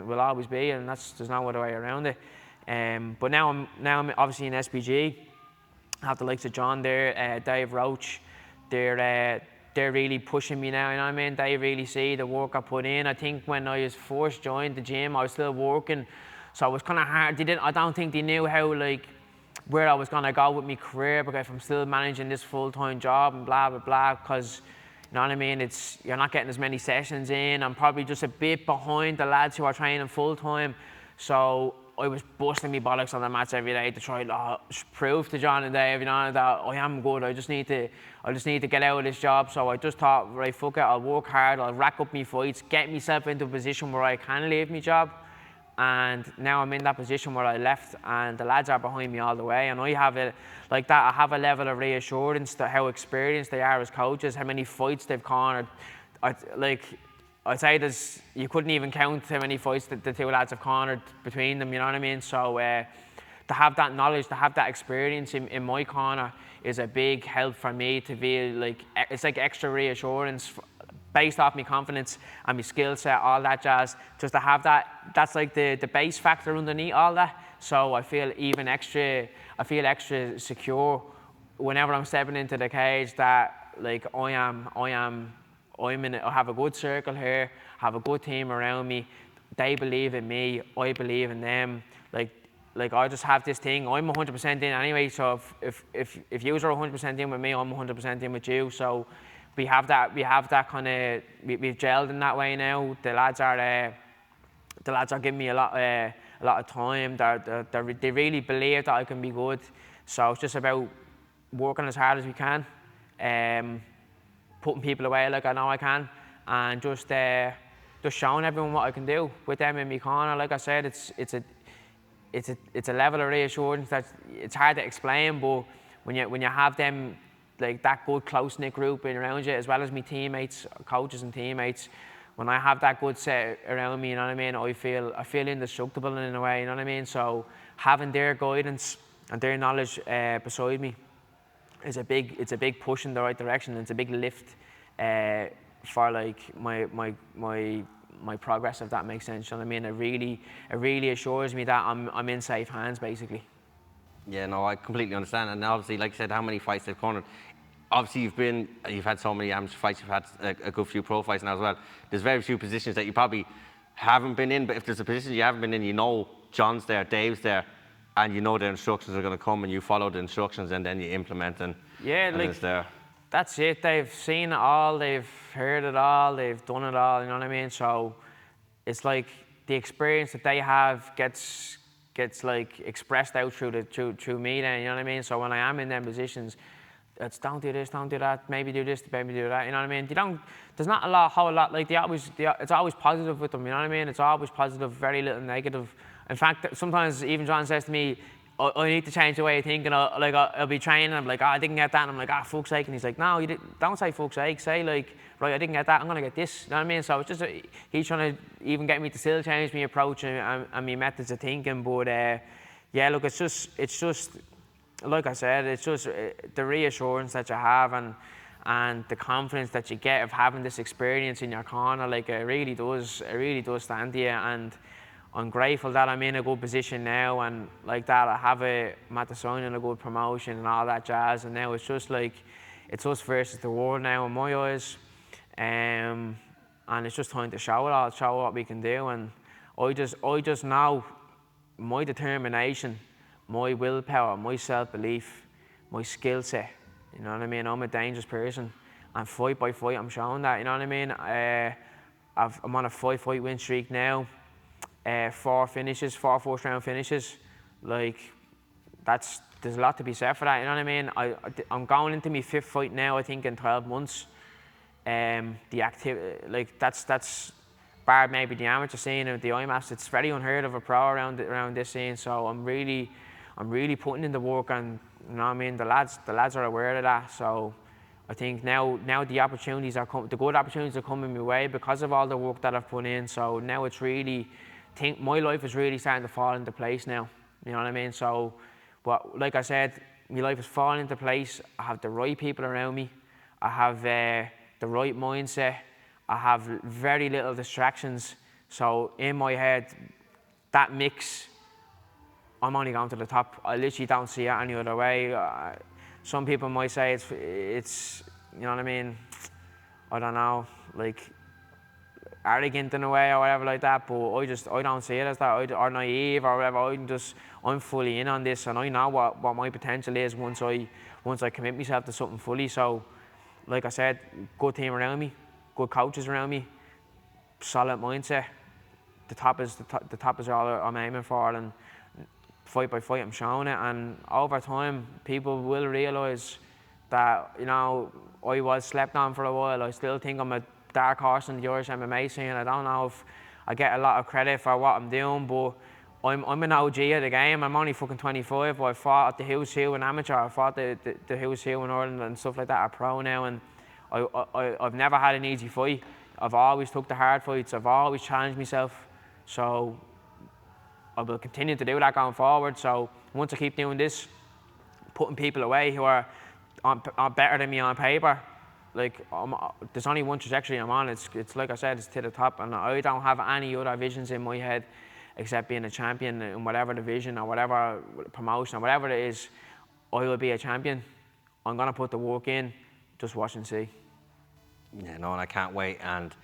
will always be, and there's no other way around it. But now I'm obviously in SPG. I have the likes of John there, Dave Roach. They're they're really pushing me now, you know what I mean? They really see the work I put in. I think when I was first joined the gym, I was still working, so it was kind of hard. I don't think they knew how, like, where I was gonna go with my career, because I'm still managing this full-time job and blah, blah, blah, because, you know what I mean, you're not getting as many sessions in. I'm probably just a bit behind the lads who are training full-time, so I was busting me bollocks on the mats every day to try to prove to John and Dave, you know, that I am good. I just need to get out of this job. So I just thought, right, fuck it, I'll work hard, I'll rack up my fights, get myself into a position where I can leave my job. And now I'm in that position where I left, and the lads are behind me all the way. And I have it like that. I have a level of reassurance to how experienced they are as coaches, how many fights they've cornered. I'd say you couldn't even count how many fights that the two lads have cornered between them, you know what I mean? So to have that knowledge, to have that experience in my corner is a big help for me to be like, it's like extra reassurance based off my confidence and my skill set, all that jazz. Just to have that, that's like the base factor underneath all that. So I feel extra secure whenever I'm stepping into the cage, that like I have a good circle here, have a good team around me. They believe in me, I believe in them. Like I just have this thing. I'm 100% in anyway. So if you are 100% in with me, I'm 100% in with you. So we have that kind of, we've gelled in that way now. The lads are giving me a lot of time. They really believe that I can be good. So it's just about working as hard as we can, putting people away like I know I can, and just showing everyone what I can do with them in my corner. Like I said, it's a level of reassurance that it's hard to explain, but when you have them, like that good close-knit group around you, as well as my teammates, coaches and teammates, when I have that good set around me, you know what I mean, I feel indestructible in a way, you know what I mean? So having their guidance and their knowledge beside me is a big push in the right direction, and it's a big lift for like my progress, if that makes sense. You know what I mean? It really assures me that I'm in safe hands, basically. Yeah, no, I completely understand. And obviously, like you said, how many fights they've cornered. Obviously, you've had so many amateur fights, you've had a good few pro fights now as well. There's very few positions that you probably haven't been in, but if there's a position you haven't been in, you know John's there, Dave's there, and you know the instructions are going to come, and you follow the instructions, and then you implement, and it's there. That's it. They've seen it all, they've heard it all, they've done it all, you know what I mean? So it's like the experience that they have gets like expressed out through me then, you know what I mean? So when I am in them positions, it's don't do this, don't do that, maybe do this, maybe do that, you know what I mean? There's not a whole lot, like it's always positive with them, you know what I mean? It's always positive, very little negative. In fact, sometimes even John says to me, I need to change the way I think, and I'll be training, and I'm like, I didn't get that, and I'm like, fuck's sake, and he's like, no, don't say fuck's sake, say like, right, I didn't get that, I'm gonna get this, you know what I mean? So it's just, he's trying to even get me to still change my approach and my methods of thinking, but yeah, look, it's just, like I said, it's just the reassurance that you have and the confidence that you get of having this experience in your corner, like it really does stand to you. And I'm grateful that I'm in a good position now, and like that I have Malta signing a good promotion and all that jazz, and now it's just like, it's us versus the world now in my eyes, and it's just time to show it all, show what we can do. And I just know my determination, my willpower, my self-belief, my skill set, you know what I mean? I'm a dangerous person, and fight by fight I'm showing that, you know what I mean? I'm on a 5-fight win streak now. 4 first round finishes, like there's a lot to be said for that, you know what I mean? I'm going into my 5th fight now, I think, in 12 months. The activity, like that's bar maybe the amateur scene and the IMMAFs, it's very unheard of a pro around this scene. So I'm really putting in the work, and you know what I mean, the lads are aware of that. So I think now the opportunities the good opportunities are coming my way because of all the work that I've put in. So now it's really, my life is really starting to fall into place now. You know what I mean? So, but like I said, my life is falling into place. I have the right people around me. I have the right mindset. I have very little distractions. So in my head, that mix, I'm only going to the top. I literally don't see it any other way. Some people might say it's you know what I mean, I don't know, like arrogant in a way or whatever like that, but I don't see it as that, or naive or whatever. I'm fully in on this, and I know what my potential is once I commit myself to something fully. So, like I said, good team around me, good coaches around me, solid mindset. The top is all I'm aiming for, and fight by fight I'm showing it. And over time, people will realise that, you know, I was slept on for a while. I still think I'm a dark horse in the Irish MMA scene. I don't know if I get a lot of credit for what I'm doing, but I'm an OG of the game. I'm only fucking 25, but I fought at the Who's Who in amateur. I fought the Who's Who in Ireland and stuff like that. I'm pro now, and I've never had an easy fight. I've always took the hard fights. I've always challenged myself. So I will continue to do that going forward. So once I keep doing this, putting people away who are better than me on paper, like there's only one trajectory I'm on. It's like I said, it's to the top, and I don't have any other visions in my head except being a champion in whatever division or whatever promotion or whatever it is. I will be a champion. I'm gonna put the work in. Just watch and see. Yeah, no, and I can't wait. And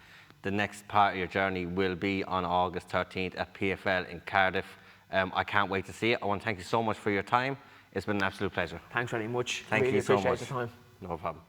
the next part of your journey will be on August 13th at PFL in Cardiff. I can't wait to see it. I want to thank you so much for your time. It's been an absolute pleasure. Thanks very much. Thank really you so appreciate much. the time. No problem.